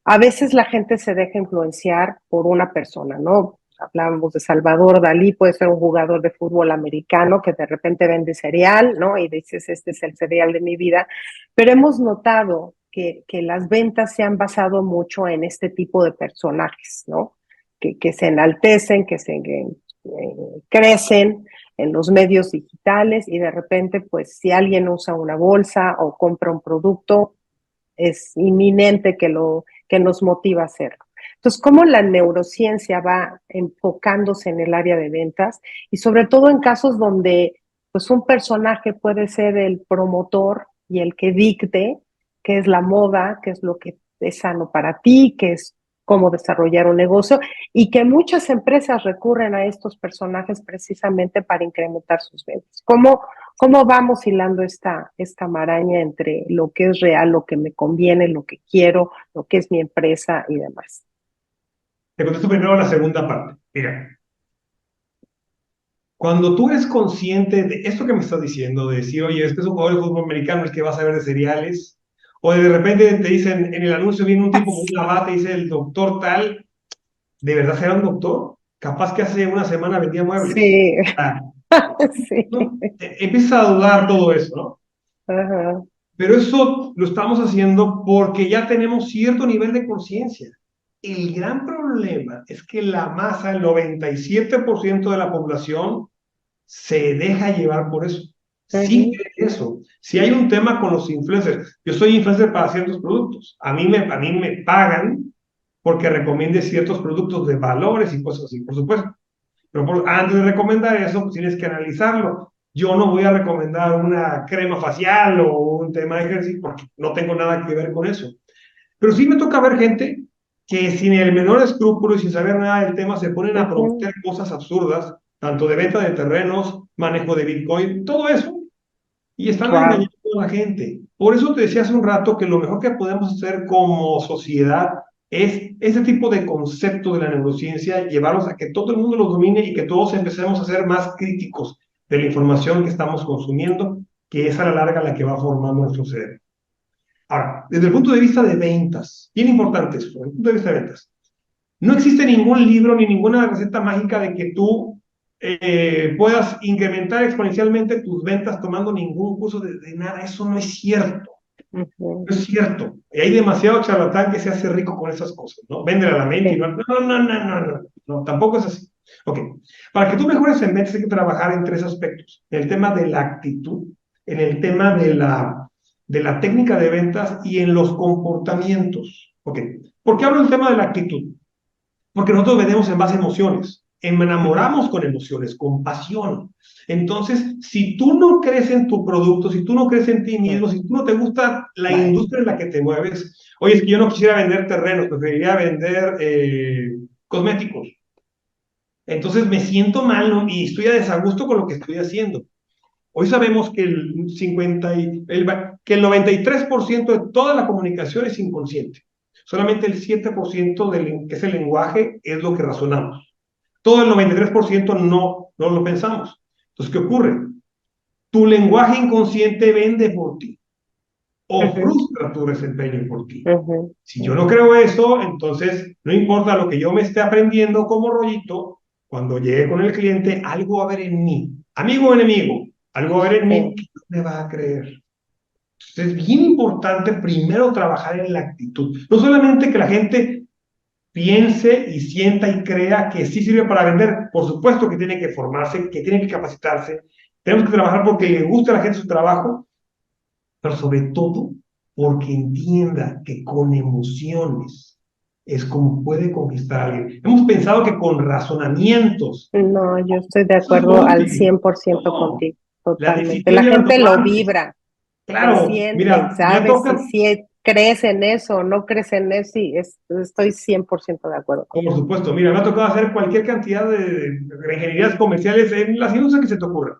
a veces la gente se deja influenciar por una persona, ¿no? Hablábamos de Salvador Dalí, puede ser un jugador de fútbol americano que de repente vende cereal, ¿no? Y dices, este es el cereal de mi vida. Pero hemos notado que las ventas se han basado mucho en este tipo de personajes, ¿no? Que se enaltecen, que crecen en los medios digitales y de repente, pues si alguien usa una bolsa o compra un producto, es inminente que nos motiva a hacerlo. Entonces, cómo la neurociencia va enfocándose en el área de ventas y sobre todo en casos donde pues un personaje puede ser el promotor y el que dicte qué es la moda, qué es lo que es sano para ti, qué es cómo desarrollar un negocio y que muchas empresas recurren a estos personajes precisamente para incrementar sus ventas. ¿Cómo vamos hilando esta maraña entre lo que es real, lo que me conviene, lo que quiero, lo que es mi empresa y demás? Te contesto primero la segunda parte. Mira, cuando tú eres consciente de esto que me estás diciendo, de decir, oye, este es un jugador de fútbol americano, el que va a saber de cereales, o de repente te dicen, en el anuncio viene un tipo con una bata y dice, el doctor tal, ¿de verdad será un doctor? Capaz que hace una semana vendía muebles. Sí, Ah, sí. ¿no? Empiezas a dudar todo eso, ¿no? Ajá. Pero eso lo estamos haciendo porque ya tenemos cierto nivel de conciencia. El gran problema es que la masa, el 97% de la población, se deja llevar por eso. Sí Ujú, cree eso. Si hay un tema con los influencers, yo soy influencer para ciertos productos. A mí me pagan porque recomiende ciertos productos de valores y cosas así, por supuesto. Pero antes de recomendar eso, pues tienes que analizarlo. Yo no voy a recomendar una crema facial o un tema de ejercicio porque no tengo nada que ver con eso. Pero sí me toca ver gente que sin el menor escrúpulo y sin saber nada del tema se ponen a ujú, promover cosas absurdas, tanto de venta de terrenos, manejo de Bitcoin, todo eso, y están wow. engañando a la gente. Por eso te decía hace un rato que lo mejor que podemos hacer como sociedad es ese tipo de concepto de la neurociencia, llevarlos a que todo el mundo los domine y que todos empecemos a ser más críticos de la información que estamos consumiendo, que es a la larga la que va formando nuestro cerebro. Ahora, desde el punto de vista de ventas, bien importante esto, desde el punto de vista de ventas, no existe ningún libro ni ninguna receta mágica de que tú puedas incrementar exponencialmente tus ventas tomando ningún curso de nada. Eso no es cierto. Ujú, No es cierto. Y hay demasiado charlatán que se hace rico con esas cosas, ¿no? Vende a la mente y sí, no, tampoco es así. Ok, para que tú mejores en ventas hay que trabajar en tres aspectos. En el tema de la actitud, en el tema de la técnica de ventas y en los comportamientos. Ok, ¿por qué hablo del tema de la actitud? Porque nosotros vendemos en base a emociones, enamoramos con emociones, con pasión. Entonces, si tú no crees en tu producto, si tú no crees en ti sí, mismo, si tú no te gusta la bye. industria en la que te mueves, oye, es que yo no quisiera vender terrenos, preferiría vender cosméticos. Entonces me siento mal, ¿no? Y estoy a desagusto con lo que estoy haciendo. Hoy sabemos que que el 93% de toda la comunicación es inconsciente. Solamente el 7% que es el lenguaje es lo que razonamos. Todo el 93% no lo pensamos. Entonces, ¿qué ocurre? Tu lenguaje inconsciente vende por ti o Ujú, frustra tu desempeño por ti. ujú, Si yo no ujú, creo eso, entonces no importa lo que yo me esté aprendiendo como rollito, cuando llegue con el cliente, algo va a haber en mí, amigo o enemigo, algo va a haber en mí sí, que no me va a creer. Entonces es bien importante primero trabajar en la actitud. No solamente que la gente piense y sienta y crea que sí sirve para vender. Por supuesto que tiene que formarse, que tiene que capacitarse. Tenemos que trabajar porque le gusta a la gente su trabajo, pero sobre todo porque entienda que con emociones, es como puede conquistar a alguien. Hemos pensado que con razonamientos, No, yo estoy de eso es acuerdo lo al útil. 100% No, contigo, la totalmente. decisión La ya la gente tomó lo antes. vibra, lo Claro, siente, mira, ya sabes toca. si crees en eso o no crees en eso, sí, estoy 100% de acuerdo Por contigo. supuesto, mira, me ha tocado hacer cualquier cantidad de ingenierías comerciales en las industrias que se te ocurra.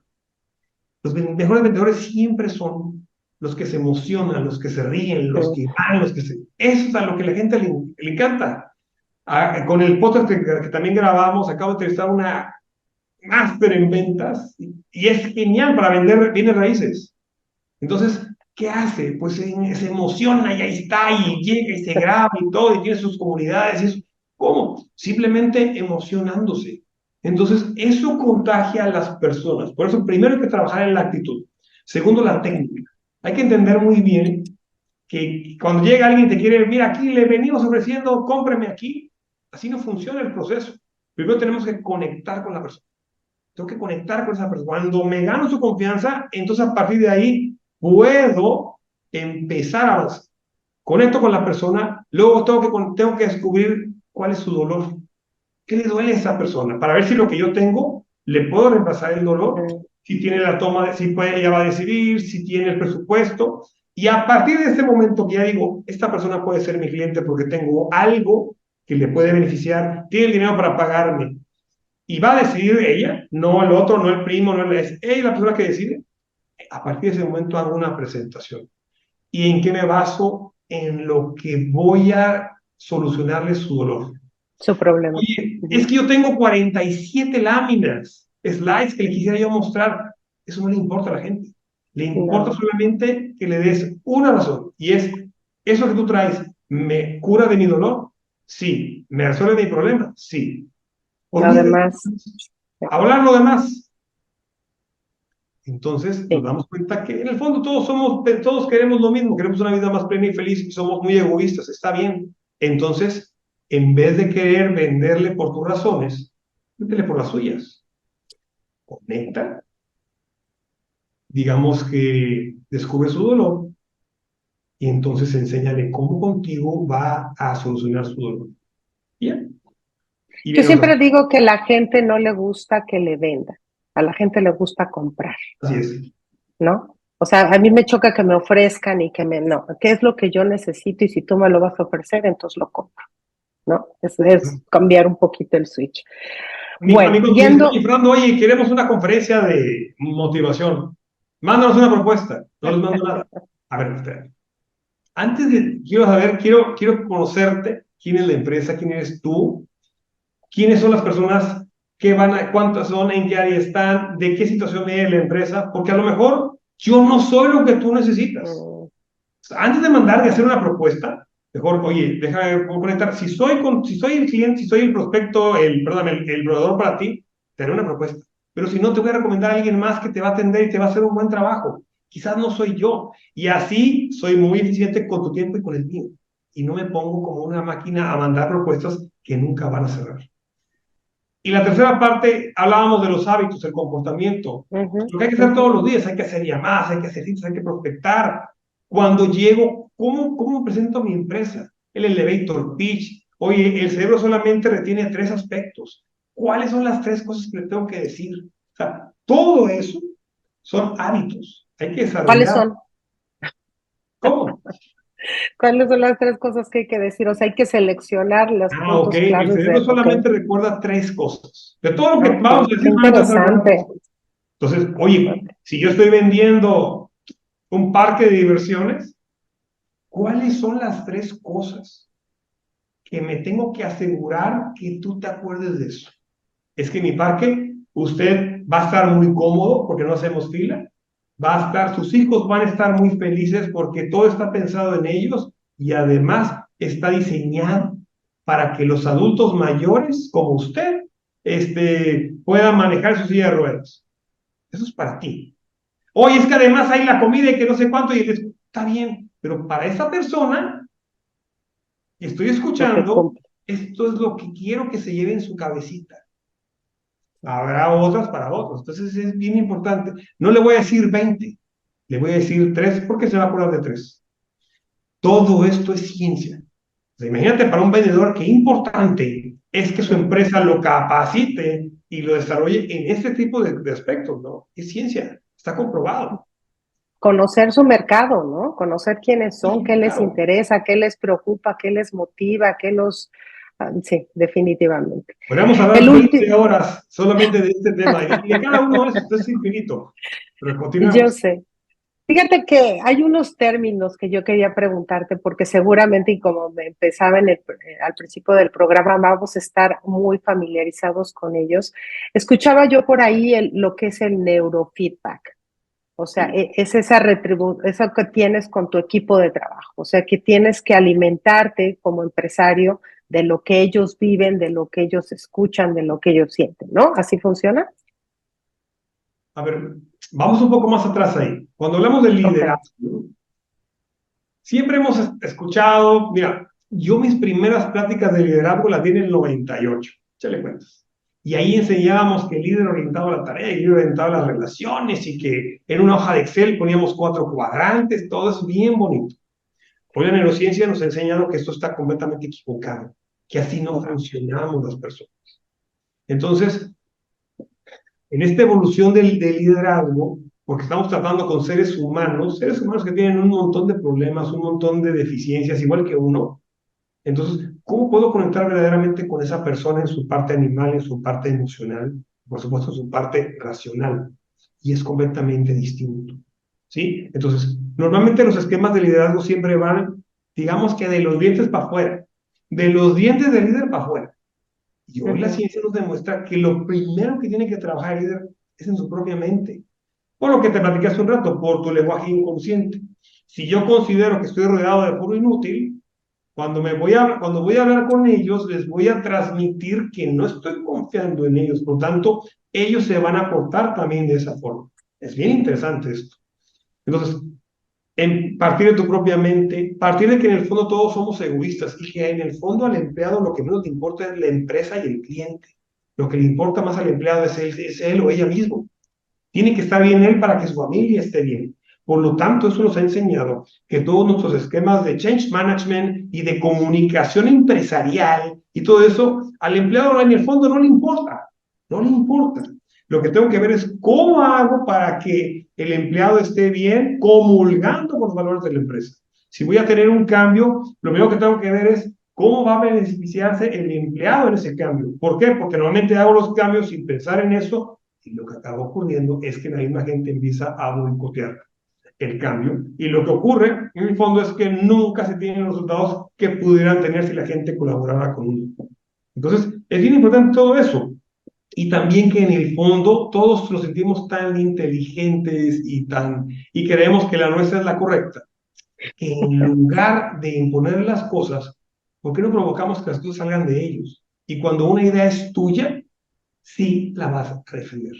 Los mejores vendedores siempre son los que se emocionan, los que se ríen, los Sí, que van, los que se... Eso es a lo que la gente le encanta. Con el podcast que también grabamos, acabo de entrevistar una máster en ventas y es genial para vender bienes raíces. Entonces, ¿qué hace? Pues se emociona y ahí está, y llega y se graba y todo, y tiene sus comunidades y eso. ¿Cómo? Simplemente emocionándose. Entonces, eso contagia a las personas. Por eso, primero hay que trabajar en la actitud. Segundo, la técnica. Hay que entender muy bien que cuando llega alguien y te quiere, mira, aquí le venimos ofreciendo, cómpreme aquí. Así no funciona el proceso. Primero tenemos que conectar con la persona. Tengo que conectar con esa persona. Cuando me gano su confianza, entonces a partir de ahí puedo empezar a avanzar. Conecto con la persona, luego tengo que descubrir cuál es su dolor. ¿Qué le duele a esa persona? Para ver si lo que yo tengo le puedo reemplazar el dolor, mm, si tiene la toma, si puede, ella va a decidir, si tiene el presupuesto. Y a partir de este momento que ya digo, esta persona puede ser mi cliente porque tengo algo que le puede beneficiar, tiene el dinero para pagarme, y va a decidir ella, no el otro, no el primo, no el, es ella la persona que decide. A partir de ese momento hago una presentación. ¿Y en qué me baso? En lo que voy a solucionarle su dolor. su problema. Oye, es Ujú. que yo tengo 47 láminas, slides que le quisiera yo mostrar. Eso no le importa a la gente. Le importa No, solamente que le des una razón. Y es, ¿eso que tú traes me cura de mi dolor? Sí. ¿Me resuelve mi problema? Sí. lo Olvídate. demás, Hablar lo demás. Entonces nos sí. damos cuenta que en el fondo todos queremos lo mismo, queremos una vida más plena y feliz y somos muy egoístas, está bien. Entonces, en vez de querer venderle por tus razones, véndele por las suyas. Conecta, digamos que descubre su dolor y entonces enséñale cómo contigo va a solucionar su dolor. Bien, y Yo viene otra. siempre digo que la gente no le gusta que le venda, a la gente le gusta comprar, Así es. ¿no? O sea, a mí me choca que me ofrezcan y que no, ¿qué es lo que yo necesito? Y si tú me lo vas a ofrecer, entonces lo compro, ¿no? Es cambiar un poquito el switch. Bueno, Amigos me dicen, oye, yendo, Fernando, oye, queremos una conferencia de motivación. Mándanos una propuesta. No les mando nada. A ver, espera. Antes de, quiero saber, quiero conocerte, quién es la empresa, quién eres tú, quiénes son las personas que van a, cuántas son, en qué área están, de qué situación viene la empresa, porque a lo mejor yo no soy lo que tú necesitas. mm, Antes de mandar de hacer una propuesta, mejor, oye, déjame conectar. Si soy el cliente, si soy el prospecto, perdón, el proveedor para ti, te haré una propuesta. Pero si no, te voy a recomendar a alguien más que te va a atender y te va a hacer un buen trabajo. Quizás no soy yo. Y así soy muy eficiente con tu tiempo y con el mío. Y no me pongo como una máquina a mandar propuestas que nunca van a cerrar. Y la tercera parte, hablábamos de los hábitos, el comportamiento. ujú, Lo que hay que hacer ujú. todos los días, hay que hacer llamadas, hay que hacer citas, hay que prospectar. Cuando llego, ¿cómo presento mi empresa? El elevator pitch. Oye, el cerebro solamente retiene tres aspectos. ¿Cuáles son las tres cosas que le tengo que decir? O sea, todo eso son hábitos. Hay que ¿Cuáles desarrollar. son? ¿Cómo? ¿Cuáles son las tres cosas que hay que decir? O sea, hay que seleccionar los Ok. puntos El claves cerebro de, ok, solamente recuerda tres cosas. De todo lo que vamos ok, a qué decir, solamente vas a recordar tres interesante. cosas. Entonces, oye, Ok. si yo estoy vendiendo un parque de diversiones, ¿cuáles son las tres cosas que me tengo que asegurar que tú te acuerdes de eso? Es que en mi parque usted va a estar muy cómodo porque no hacemos fila, sus hijos van a estar muy felices porque todo está pensado en ellos y además está diseñado para que los adultos mayores como usted puedan manejar su silla de ruedas. Eso es para ti. Oye, es que además hay la comida y que no sé cuánto, y está bien, pero para esa persona que estoy Lo que escuchando, cumple. esto es lo que quiero que se lleve en su cabecita. Habrá otras para otros. Entonces es bien importante. No le voy a decir 20, le voy a decir 3 porque se va a acordar de 3. Todo esto es ciencia. sea, imagínate para un vendedor qué importante es que su empresa lo capacite y lo desarrolle en este tipo de aspectos, ¿no? Es ciencia, está comprobado. Conocer su mercado, ¿no? Conocer quiénes son, Sí, qué les claro. interesa, qué les preocupa, qué les motiva, qué los... sí, definitivamente. Podríamos El hablar 20 último, horas solamente de este tema y de cada uno de esos es infinito. Pero yo continuemos. sé. Fíjate que hay unos términos que yo quería preguntarte porque seguramente, y como me empezaba al principio del programa, vamos a estar muy familiarizados con ellos. Escuchaba yo por ahí lo que es el neurofeedback. O sea, Sí. es esa eso que tienes con tu equipo de trabajo. O sea, que tienes que alimentarte como empresario de lo que ellos viven, de lo que ellos escuchan, de lo que ellos sienten, ¿no? ¿Así funciona? A ver, vamos un poco más atrás ahí. Cuando hablamos de Ok. liderazgo, ¿no? Siempre hemos escuchado, mira, yo mis primeras pláticas de liderazgo las di en el 98, échale cuentas. Y ahí enseñábamos que el líder orientado a la tarea, el líder orientado a las relaciones y que en una hoja de Excel poníamos 4 cuadrantes, todo es bien bonito. Hoy la neurociencia nos ha enseñado que esto está completamente equivocado, que así no Wow. funcionamos las personas. Entonces, en esta evolución del liderazgo, porque estamos tratando con seres humanos que tienen un montón de problemas, un montón de deficiencias, igual que uno. Entonces, ¿cómo puedo conectar verdaderamente con esa persona en su parte animal, en su parte emocional, por supuesto en su parte racional? Y es completamente distinto. ¿Sí? Entonces, normalmente los esquemas de liderazgo siempre van, digamos que de los dientes para afuera, de los dientes del líder para afuera. Y hoy la Ujú. ciencia nos demuestra que lo primero que tiene que trabajar el líder es en su propia mente. Por lo que te platicé hace un rato, por tu lenguaje inconsciente. Si yo considero que estoy rodeado de puro inútil, cuando voy a hablar con ellos, les voy a transmitir que no estoy confiando en ellos. Por tanto, ellos se van a portar también de esa forma. Es bien interesante esto. Entonces, en partir de tu propia mente, partir de que en el fondo todos somos egoístas y que en el fondo al empleado lo que menos le importa es la empresa y el cliente. Lo que le importa más al empleado es él o ella mismo. Tiene que estar bien él para que su familia esté bien. Por lo tanto, eso nos ha enseñado que todos nuestros esquemas de change management y de comunicación empresarial y todo eso, al empleado en el fondo no le importa, no le importa. Lo que tengo que ver es cómo hago para que el empleado esté bien comulgando con los valores de la empresa. Si voy a tener un cambio, lo primero que tengo que ver es cómo va a beneficiarse el empleado en ese cambio. ¿Por qué? Porque normalmente hago los cambios sin pensar en eso y lo que acaba ocurriendo es que la misma gente empieza a boicotear el cambio. Y lo que ocurre, en el fondo, es que nunca se tienen los resultados que pudieran tener si la gente colaborara con uno. Entonces, es bien importante todo eso. Y también que en el fondo todos nos sentimos tan inteligentes y creemos que la nuestra es la correcta, que en lugar de imponer las cosas, ¿por qué no provocamos que las cosas salgan de ellos? Y cuando una idea es tuya, sí la vas a defender,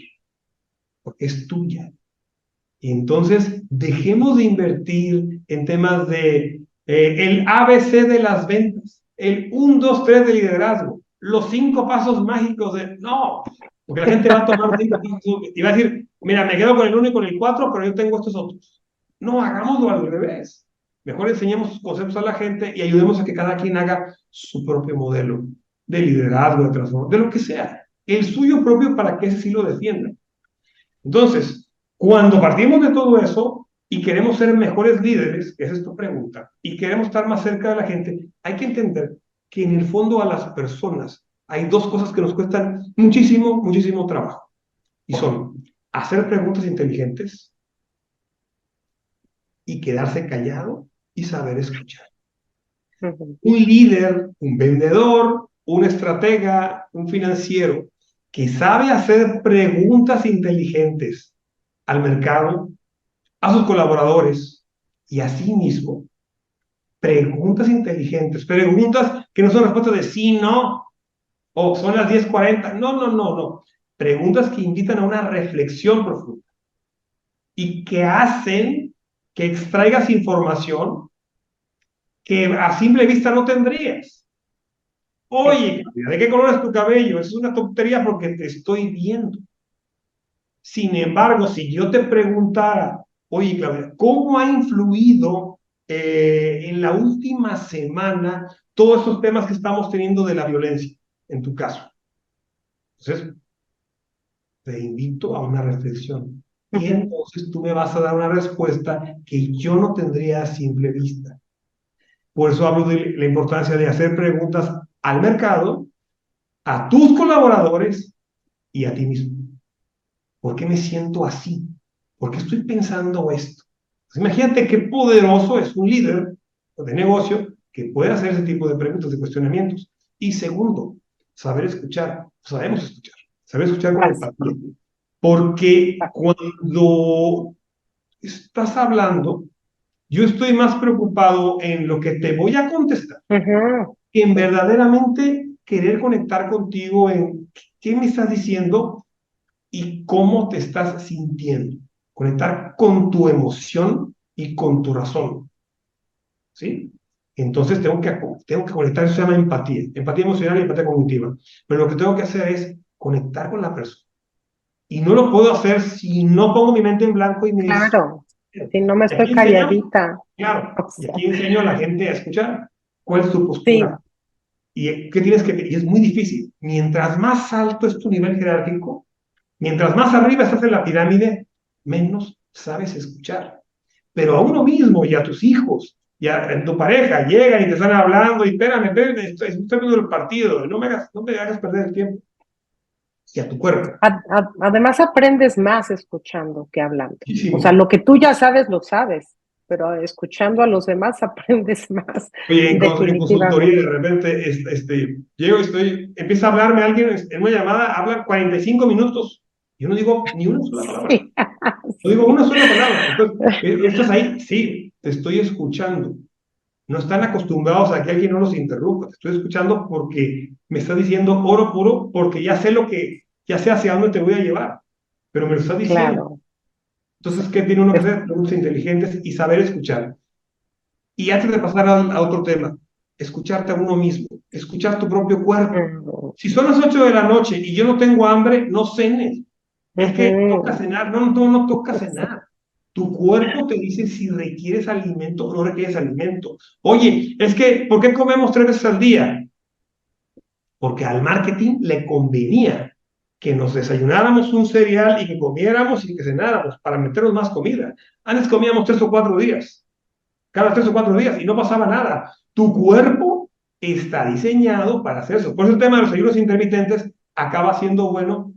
porque es tuya. Y entonces, dejemos de invertir en temas de el ABC de las ventas, el 1, 2, 3 de liderazgo, los 5 pasos mágicos de... No, porque la gente va a tomar 5 pasos y va a decir, mira, me quedo con el 1 y con el 4, pero yo tengo estos otros. No, hagámoslo al revés. Mejor enseñemos sus conceptos a la gente y ayudemos a que cada quien haga su propio modelo de liderazgo, de transformación, de lo que sea. El suyo propio para que ese sí lo defienda. Entonces, cuando partimos de todo eso y queremos ser mejores líderes, esa es tu pregunta, y queremos estar más cerca de la gente, hay que entender que en el fondo a las personas hay dos cosas que nos cuestan muchísimo, muchísimo trabajo. Y son hacer preguntas inteligentes y quedarse callado y saber escuchar. Ujú. Un líder, un vendedor, un estratega, un financiero que sabe hacer preguntas inteligentes al mercado, a sus colaboradores y a sí mismo preguntas inteligentes, preguntas que no son respuestas de sí, no, o son las 10:40, no, no, no, no, preguntas que invitan a una reflexión profunda y que hacen que extraigas información que a simple vista no tendrías. Sí. Oye, ¿de qué color es tu cabello? Eso es una tontería porque te estoy viendo. Sin embargo, si yo te preguntara, oye, Claudia, ¿cómo ha influido en la última semana todos esos temas que estamos teniendo de la violencia, en tu caso. Entonces, te invito a una reflexión. Y entonces tú me vas a dar una respuesta que yo no tendría a simple vista. Por eso hablo de la importancia de hacer preguntas al mercado, a tus colaboradores y a ti mismo. ¿Por qué me siento así? ¿Por qué estoy pensando esto? Pues imagínate qué poderoso es un líder de negocio que puede hacer ese tipo de preguntas, de cuestionamientos. Y segundo, saber escuchar. Sabemos escuchar. Saber escuchar con empatía. Porque cuando estás hablando, yo estoy más preocupado en lo que te voy a contestar que en verdaderamente querer conectar contigo en qué me estás diciendo y cómo te estás sintiendo. Conectar con tu emoción y con tu razón. ¿Sí? Entonces tengo que conectar, eso se llama empatía. Empatía emocional y empatía cognitiva. Pero lo que tengo que hacer es conectar con la persona. Y no lo puedo hacer si no pongo mi mente en blanco y me Claro, si no me y estoy aquí enseño, calladita. claro, O y sea, aquí enseño a la gente a escuchar cuál es tu sí, postura. Y qué tienes que, y es muy difícil. Mientras más alto es tu nivel jerárquico, mientras más arriba estás en la pirámide, menos sabes escuchar. Pero a uno mismo y a tus hijos y a tu pareja llegan y te están hablando y espérame, estoy viendo el partido, no me hagas perder el tiempo. Y a tu cuerpo. además aprendes más escuchando que hablando. O sea, Muchísimo. lo que tú ya sabes, lo sabes, pero escuchando a los demás aprendes más, Oye, en consultoría definitivamente. de repente llego y empieza a hablarme alguien en una llamada, habla 45 minutos. Yo no digo ni una sola palabra. Sí, No digo sí. una sola palabra. Entonces, ¿estás ahí? Sí, te estoy escuchando. No están acostumbrados a que alguien no los interrumpa. Te estoy escuchando porque me estás diciendo oro puro, porque ya sé hacia dónde te voy a llevar, pero me lo estás diciendo. Claro. Sí. Entonces, ¿qué tiene uno que hacer? Preguntas inteligentes y saber escuchar. Y antes de pasar a otro tema, escucharte a uno mismo, escuchar tu propio cuerpo. Si son las 8 de la noche y yo no tengo hambre, no cenes. Es que toca Ujú. cenar. No, no, no toca cenar. Tu cuerpo te dice si requieres alimento o no requieres alimento. Oye, es que, ¿por qué comemos 3 veces al día? Porque al marketing le convenía que nos desayunáramos un cereal y que comiéramos y que cenáramos para meternos más comida. Antes comíamos 3 o 4 días, cada 3 o 4 días y no pasaba nada. Tu cuerpo está diseñado para hacer eso. Por eso el tema de los ayunos intermitentes acaba siendo bueno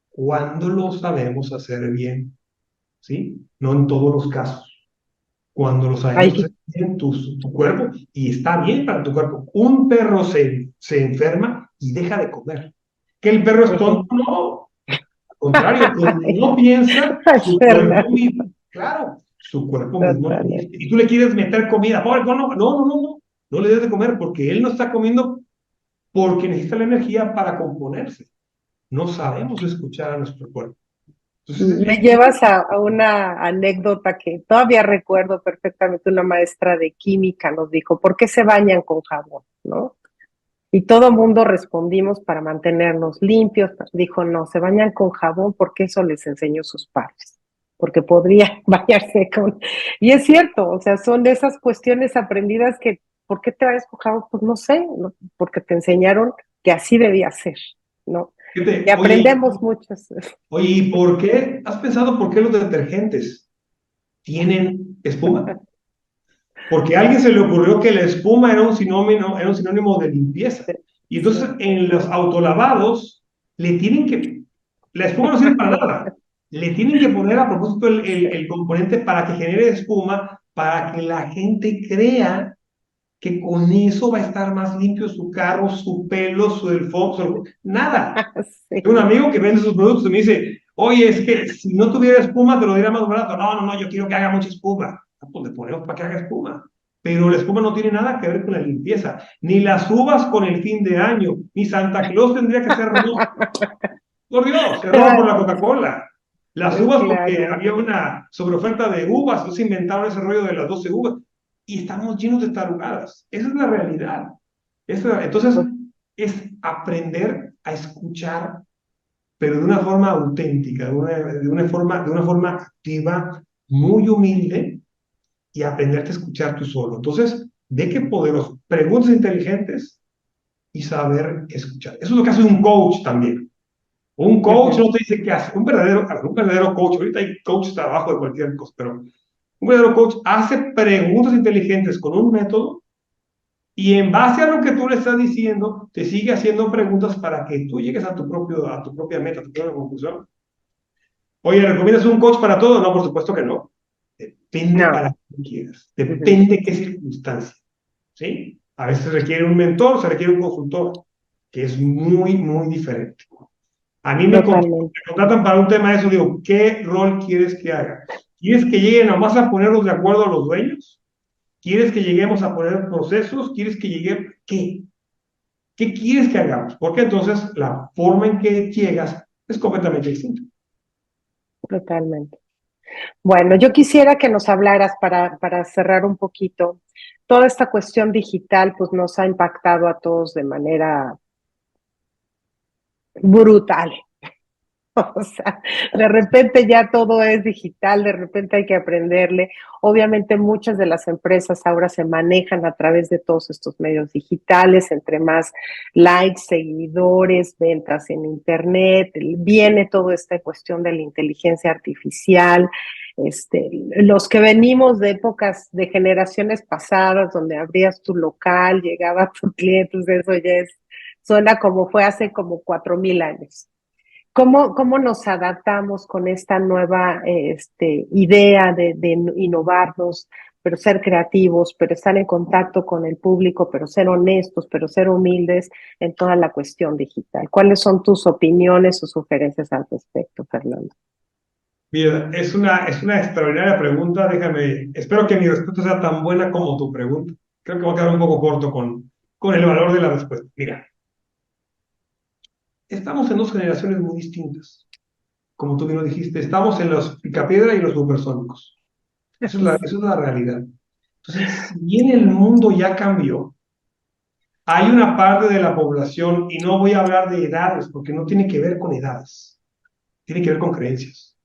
cuando lo sabemos hacer bien, ¿sí? No en todos los casos. Cuando lo sabemos hacer Ay, bien tu cuerpo y está bien para tu cuerpo. Un perro se enferma y deja de comer. ¿Que el perro es tonto? ujú. No. Al contrario, cuando no piensa, Es su verdad, cuerpo mismo, claro, su cuerpo mismo te dice. totalmente. Y tú le quieres meter comida. Pobre, no, no, no, no, no. No le debes de comer porque él no está comiendo porque necesita la energía para componerse. No sabemos escuchar a nuestro cuerpo. Entonces, Me llevas a una anécdota que todavía recuerdo perfectamente. Una maestra de química nos dijo, ¿por qué se bañan con jabón? ¿No? Y todo mundo respondimos para mantenernos limpios. Dijo, no, se bañan con jabón porque eso les enseñó sus padres, porque podría bañarse con... Y es cierto, o sea, son de esas cuestiones aprendidas que, ¿por qué te bañas con jabón? Pues no sé, ¿no? Porque te enseñaron que así debía ser, ¿no? Y oye, aprendemos muchas. oye, ¿y por qué? ¿Has pensado por qué los detergentes tienen espuma? Porque a alguien se le ocurrió que la espuma era un sinónimo de limpieza. Y entonces en los autolavados la espuma no sirve para nada. Le tienen que poner a propósito el componente para que genere espuma, para que la gente crea que con eso va a estar más limpio su carro, su pelo, nada. Sí, Tengo un amigo que vende sus productos y me dice, oye, es que si no tuviera espuma te lo diría más barato. No, no, no, yo quiero que haga mucha espuma. Ah, pues le ponemos para que haga espuma. Pero la espuma no tiene nada que ver con la limpieza. Ni las uvas con el fin de año, ni Santa Claus tendría que ser rosa. Por Dios, se roba por la Coca-Cola. Las uvas porque claro. había una sobreoferta de uvas, entonces inventaron ese rollo de las 12 uvas. Y estamos llenos de tarugadas. Esa es la realidad. Entonces, Pues, es aprender a escuchar pero de una forma auténtica, de una forma activa, muy humilde y aprenderte a escuchar tú solo. Entonces, ¿De qué poderoso? Preguntas inteligentes y saber escuchar. Eso es lo que hace un coach también. Un coach Ujú. no te dice qué hace. Un verdadero coach, ahorita hay coaches de trabajo de cualquier cosa, pero un verdadero coach hace preguntas inteligentes con un método y en base a lo que tú le estás diciendo, te sigue haciendo preguntas para que tú llegues a tu propia meta, a tu propia conclusión. Oye, ¿recomiendas un coach para todo? No, por supuesto que no. Depende No. para qué quieras. Ujú. Depende qué circunstancia. ¿Sí? A veces se requiere un mentor, se requiere un consultor, que es muy, muy diferente. A mí Totalmente. me contratan para un tema de eso, digo, ¿qué rol quieres que haga? ¿Quieres que lleguen nomás a ponernos de acuerdo a los dueños? ¿Quieres que lleguemos a poner procesos? ¿Quieres que llegue? ¿Qué? ¿Qué quieres que hagamos? Porque entonces la forma en que llegas es completamente distinta. Totalmente. Bueno, yo quisiera que nos hablaras para cerrar un poquito. Toda esta cuestión digital pues nos ha impactado a todos de manera brutal. O sea, de repente ya todo es digital, de repente hay que aprenderle. Obviamente muchas de las empresas ahora se manejan a través de todos estos medios digitales, entre más likes, seguidores, ventas en internet, viene toda esta cuestión de la inteligencia artificial. Los que venimos de épocas de generaciones pasadas, donde abrías tu local, llegaba tu cliente, eso ya suena como fue hace como 4000 años. ¿Cómo nos adaptamos con esta nueva idea de innovarnos, pero ser creativos, pero estar en contacto con el público, pero ser honestos, pero ser humildes en toda la cuestión digital? ¿Cuáles son tus opiniones o sugerencias al respecto, Fernando? Mira, es una extraordinaria pregunta. Déjame, espero que mi respuesta sea tan buena como tu pregunta. Creo que voy a quedar un poco corto con el valor de la respuesta. Mira, estamos en dos generaciones muy distintas. Como tú bien lo dijiste, estamos en los picapiedra y los supersónicos. Esa es la realidad. Entonces, si bien el mundo ya cambió, hay una parte de la población, y no voy a hablar de edades, porque no tiene que ver con edades, tiene que ver con creencias,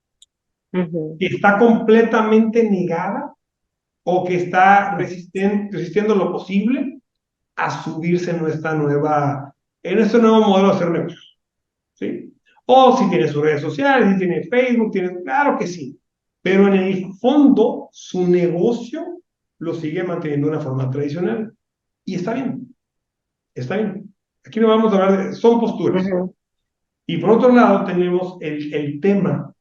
Ujú. que está completamente negada o que está resistiendo lo posible a subirse en este nuevo modelo de hacer negocios, ¿sí? O si tiene sus redes sociales, si tiene Facebook, claro que sí, pero en el fondo su negocio lo sigue manteniendo de una forma tradicional. Y está bien, está bien. Aquí no vamos a hablar son posturas. Ujú. Y por otro lado tenemos el tema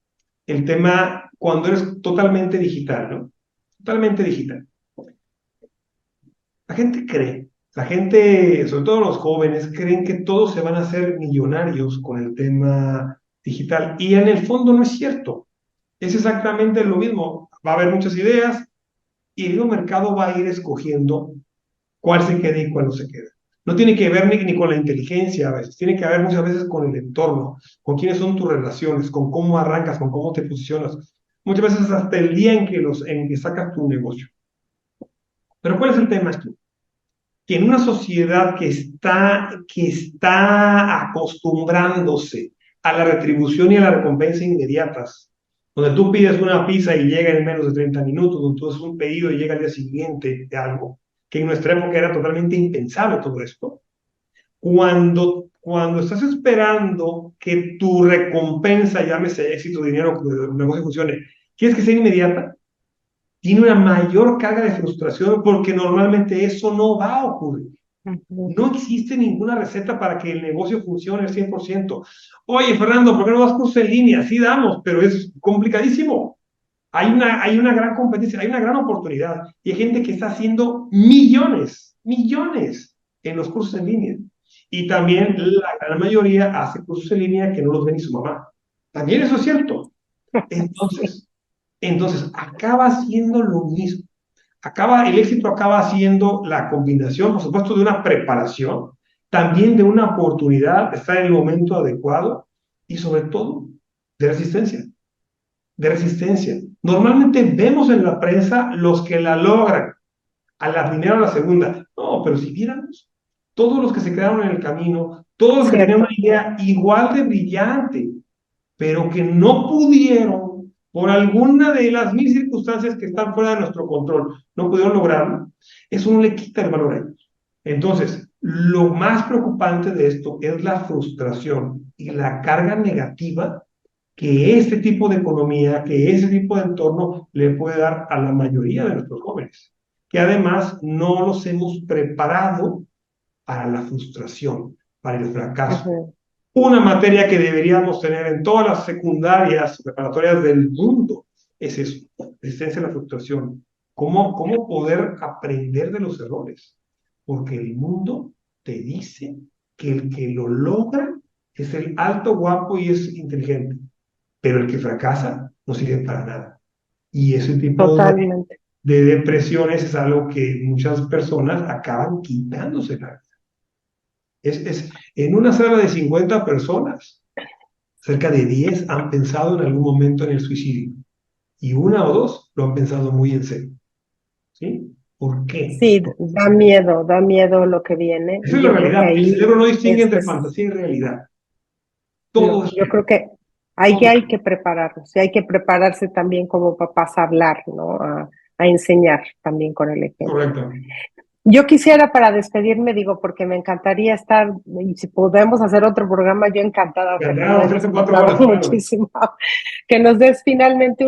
cuando eres totalmente digital, ¿no? Totalmente digital. La gente cree, la gente, sobre todo los jóvenes, creen que todos se van a hacer millonarios con el tema digital. Y en el fondo no es cierto. Es exactamente lo mismo. Va a haber muchas ideas y el mercado va a ir escogiendo cuál se queda y cuál no se queda. No tiene que ver ni con la inteligencia a veces, tiene que ver muchas veces con el entorno, con quiénes son tus relaciones, con cómo arrancas, con cómo te posicionas. Muchas veces hasta el día en que sacas tu negocio. Pero ¿cuál es el tema aquí? Que en una sociedad que está acostumbrándose a la retribución y a la recompensa inmediatas, donde tú pides una pizza y llega en menos de 30 minutos, donde tú haces un pedido y llega al día siguiente de algo, que en nuestra época era totalmente impensable todo esto, cuando estás esperando que tu recompensa, llámese éxito, dinero, que el negocio funcione, quieres que sea inmediata, tiene una mayor carga de frustración porque normalmente eso no va a ocurrir. Ujú. No existe ninguna receta para que el negocio funcione al 100%. Oye, Fernando, ¿por qué no das cursos en línea? Sí damos, pero es complicadísimo. Hay una gran competencia, hay una gran oportunidad y hay gente que está haciendo millones, millones en los cursos en línea. Y también Ujú. la gran mayoría hace cursos en línea que no los ve ni su mamá. También eso es cierto. Sí. Entonces, entonces acaba siendo lo mismo. El éxito acaba siendo la combinación, por supuesto, de una preparación, también de una oportunidad, de estar en el momento adecuado y sobre todo de resistencia, de resistencia. Normalmente vemos en la prensa los que la logran, a la primera o a la segunda. No, pero si viéramos, todos los que se quedaron en el camino, todos los que tenían una Cierto. idea igual de brillante, pero que no pudieron por alguna de las mil circunstancias que están fuera de nuestro control, no pudieron lograrlo, eso no le quita el valor a ellos. Entonces, lo más preocupante de esto es la frustración y la carga negativa que este tipo de economía, que ese tipo de entorno le puede dar a la mayoría de nuestros jóvenes, que además no los hemos preparado para la frustración, para el fracaso. Ujú. Una materia que deberíamos tener en todas las secundarias preparatorias del mundo es eso, resistencia a la frustración. ¿Cómo poder aprender de los errores? Porque el mundo te dice que el que lo logra es el alto, guapo y es inteligente, pero el que fracasa no sirve para nada. Y ese tipo Totalmente. de depresiones es algo que muchas personas acaban quitándose la vida. En una sala de 50 personas, cerca de 10 han pensado en algún momento en el suicidio y una o dos lo han pensado muy en serio. ¿Sí? ¿Por qué? Sí, da miedo lo que viene Esa y es la yo creo que realidad. El ahí cerebro no distingue entre es fantasía y realidad. Todo no, es yo real. creo que ahí Todo es hay que prepararnos y hay que prepararse también como papás a hablar, ¿no? A enseñar también con el ejemplo. correcto. Yo quisiera para despedirme, digo, porque me encantaría estar, y si podemos hacer otro programa, yo encantada, Fernando, Ganamos tres hemos o cuatro hablado horas, claro. muchísimo, que nos des finalmente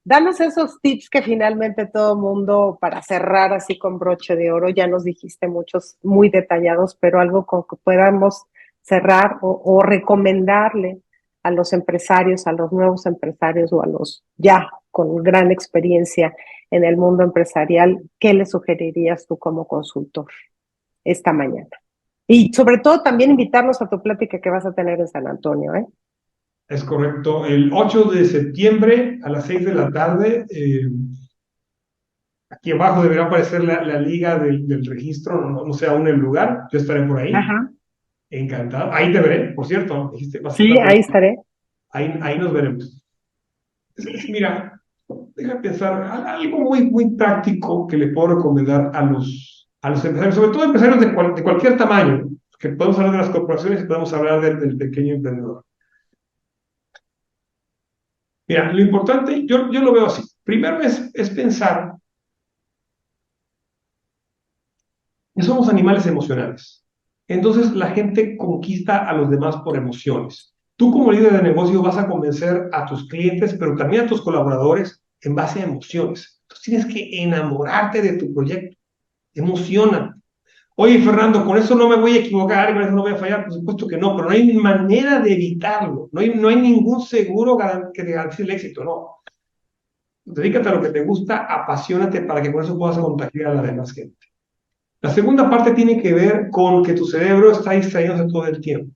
danos esos tips que finalmente todo mundo, para cerrar así con broche de oro, ya nos dijiste muchos muy detallados, pero algo con que podamos cerrar o recomendarle a los empresarios, a los nuevos empresarios o a los ya con gran experiencia en el mundo empresarial, ¿qué le sugerirías tú como consultor esta mañana? Y sobre todo también invitarlos a tu plática que vas a tener en San Antonio, ¿eh? Es correcto. El 8 de septiembre a las 6 de la tarde, aquí abajo deberá aparecer la liga del registro, no sé aún el lugar, yo estaré por ahí, Ajá. encantado. Ahí te veré, por cierto, dijiste, vas a Sí, estar por ahí estaré. ahí nos veremos. Mira, deja pensar, algo muy práctico que le puedo recomendar a los empresarios, sobre todo empresarios de cualquier tamaño, que podemos hablar de las corporaciones y podemos hablar del pequeño emprendedor. Mira, lo importante, yo lo veo así. Primero es pensar que somos animales emocionales. Entonces la gente conquista a los demás por emociones. Tú como líder de negocio vas a convencer a tus clientes, pero también a tus colaboradores en base a emociones. Entonces tienes que enamorarte de tu proyecto. Emociona. Oye, Fernando, con eso no me voy a equivocar y con eso no voy a fallar. Por supuesto que no, pero no hay manera de evitarlo. No hay ningún seguro que te garantice el éxito, no. Dedícate a lo que te gusta, apasionate para que con eso puedas contagiar a la demás gente. La segunda parte tiene que ver con que tu cerebro está distrayéndose todo el tiempo.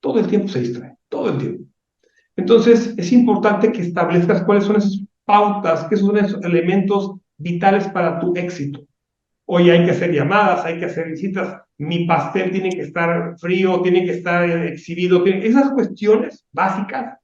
Todo el tiempo se distrae, todo el tiempo. Entonces, es importante que establezcas cuáles son esas pautas, qué son esos elementos vitales para tu éxito. Hoy hay que hacer llamadas, hay que hacer visitas, mi pastel tiene que estar frío, tiene que estar exhibido, esas cuestiones básicas,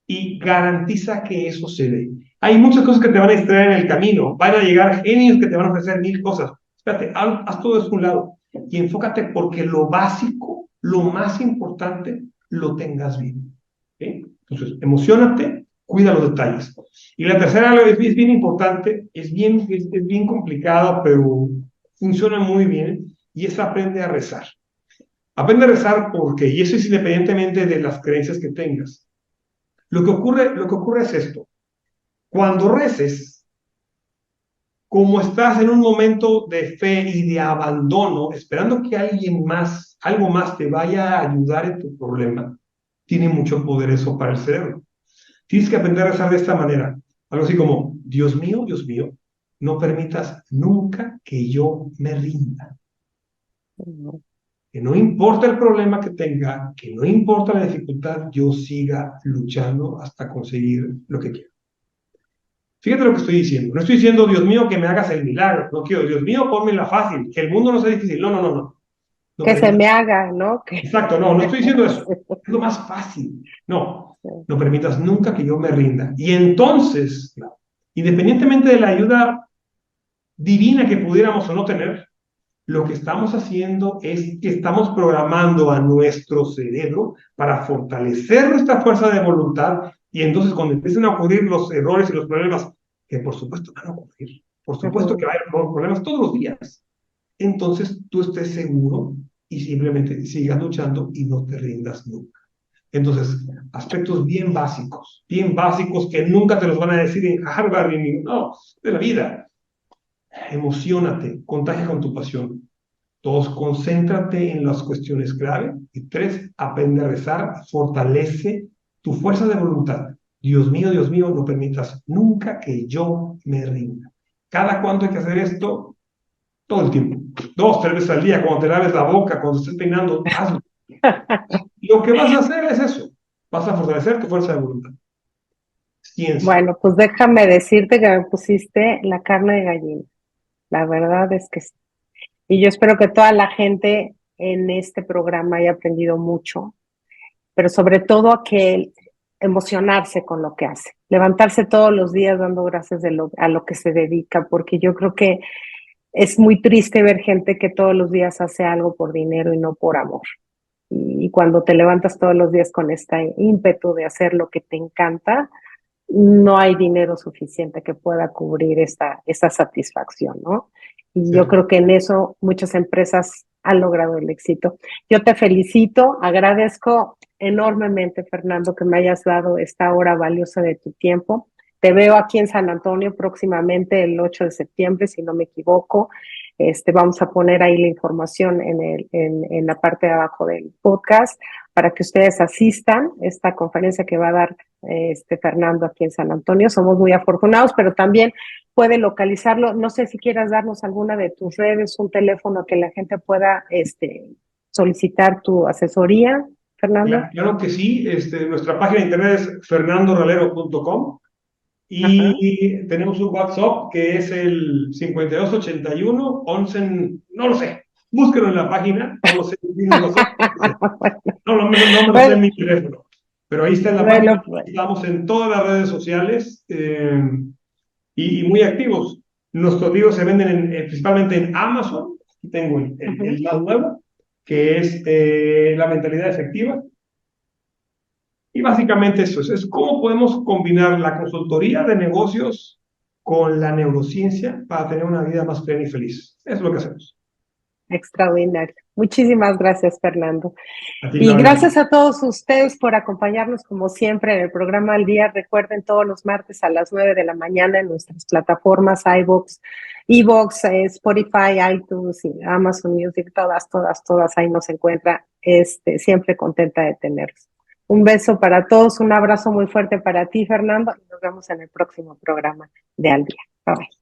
y garantiza que eso se dé. Hay muchas cosas que te van a distraer en el camino, van a llegar genios que te van a ofrecer mil cosas. Espérate, haz todo eso a un lado y enfócate porque lo básico, lo más importante, lo tengas bien. ¿Okay? Entonces, emocionate, cuida los detalles. Y la tercera es bien importante, es bien complicado, pero funciona muy bien, y es aprende a rezar. Aprende a rezar porque, y eso es independientemente de las creencias que tengas. Lo que ocurre es esto. Cuando reces, como estás en un momento de fe y de abandono, esperando que alguien más, algo más te vaya a ayudar en tu problema, tiene mucho poder eso para el cerebro. Tienes que aprender a rezar de esta manera. Algo así como, Dios mío, no permitas nunca que yo me rinda. Ujú. Que no importa el problema que tenga, que no importa la dificultad, yo siga luchando hasta conseguir lo que quiero. Fíjate lo que estoy diciendo. No estoy diciendo, Dios mío, que me hagas el milagro. No quiero, Dios mío, la fácil. Que el mundo no sea difícil. No, no, no, no. No Que se permitas. me haga, ¿no? Que... Exacto, no estoy diciendo eso. Es lo más fácil. No, no permitas nunca que yo me rinda. Y entonces, independientemente de la ayuda divina que pudiéramos o no tener, lo que estamos haciendo es que estamos programando a nuestro cerebro para fortalecer nuestra fuerza de voluntad y entonces cuando empiecen a ocurrir los errores y los problemas, que por supuesto van a ocurrir, por supuesto que Ujú. va a haber problemas todos los días, entonces tú estés seguro y simplemente sigas luchando y no te rindas nunca. Entonces, aspectos bien básicos que nunca te los van a decir en Harvard ni en ningún, no, de la vida. Emocionate, contagia con tu pasión. Dos, concéntrate en las cuestiones clave. Y tres, aprende a rezar, fortalece tu fuerza de voluntad. Dios mío, no permitas nunca que yo me rinda. ¿Cada cuánto hay que hacer esto? Todo el tiempo. Dos, tres veces al día, cuando te laves la boca, cuando estés peinando, hazlo. Lo que vas a hacer es eso. Vas a fortalecer tu fuerza de voluntad. Ciencia. Bueno, pues déjame decirte que me pusiste la carne de gallina. La verdad es que sí. Y yo espero que toda la gente en este programa haya aprendido mucho, pero sobre todo a que emocionarse con lo que hace, levantarse todos los días dando gracias a lo que se dedica, porque yo creo que es muy triste ver gente que todos los días hace algo por dinero y no por amor. Y cuando te levantas todos los días con este ímpetu de hacer lo que te encanta, no hay dinero suficiente que pueda cubrir esta satisfacción, ¿no? Y yo ¿Cierto? creo que en eso muchas empresas han logrado el éxito. Yo te felicito, agradezco enormemente, Fernando, que me hayas dado esta hora valiosa de tu tiempo. Te veo aquí en San Antonio próximamente el 8 de septiembre, si no me equivoco. Vamos a poner ahí la información en la parte de abajo del podcast para que ustedes asistan a esta conferencia que va a dar Fernando aquí en San Antonio. Somos muy afortunados, pero también puede localizarlo. No sé si quieras darnos alguna de tus redes, un teléfono que la gente pueda solicitar tu asesoría, Fernando. Claro que sí. Nuestra página de internet es fernandoralero.com Ajá. y tenemos un WhatsApp que es el 5281 11, no lo sé. Búsquenlo en la página, no lo sé. No lo sé. No me lo sé en Bueno, mi teléfono, pero ahí está en la página. bueno, pues, Estamos en todas las redes sociales y muy activos. Nuestros libros se venden principalmente en Amazon. Aquí tengo ajá. el más nuevo, que es La mentalidad efectiva. Y básicamente eso es cómo podemos combinar la consultoría de negocios con la neurociencia para tener una vida más plena y feliz. Eso es lo que hacemos. Extraordinario. Muchísimas gracias, Fernando. A ti, Y Claudia. gracias a todos ustedes por acompañarnos como siempre en el programa Al Día. Recuerden todos los martes a las 9 de la mañana en nuestras plataformas iVoox, iVoox, Spotify, iTunes y Amazon Music, todas ahí nos encuentra. Siempre contenta de tenerlos. Un beso para todos, un abrazo muy fuerte para ti, Fernando, y nos vemos en el próximo programa de Al Día. Bye bye.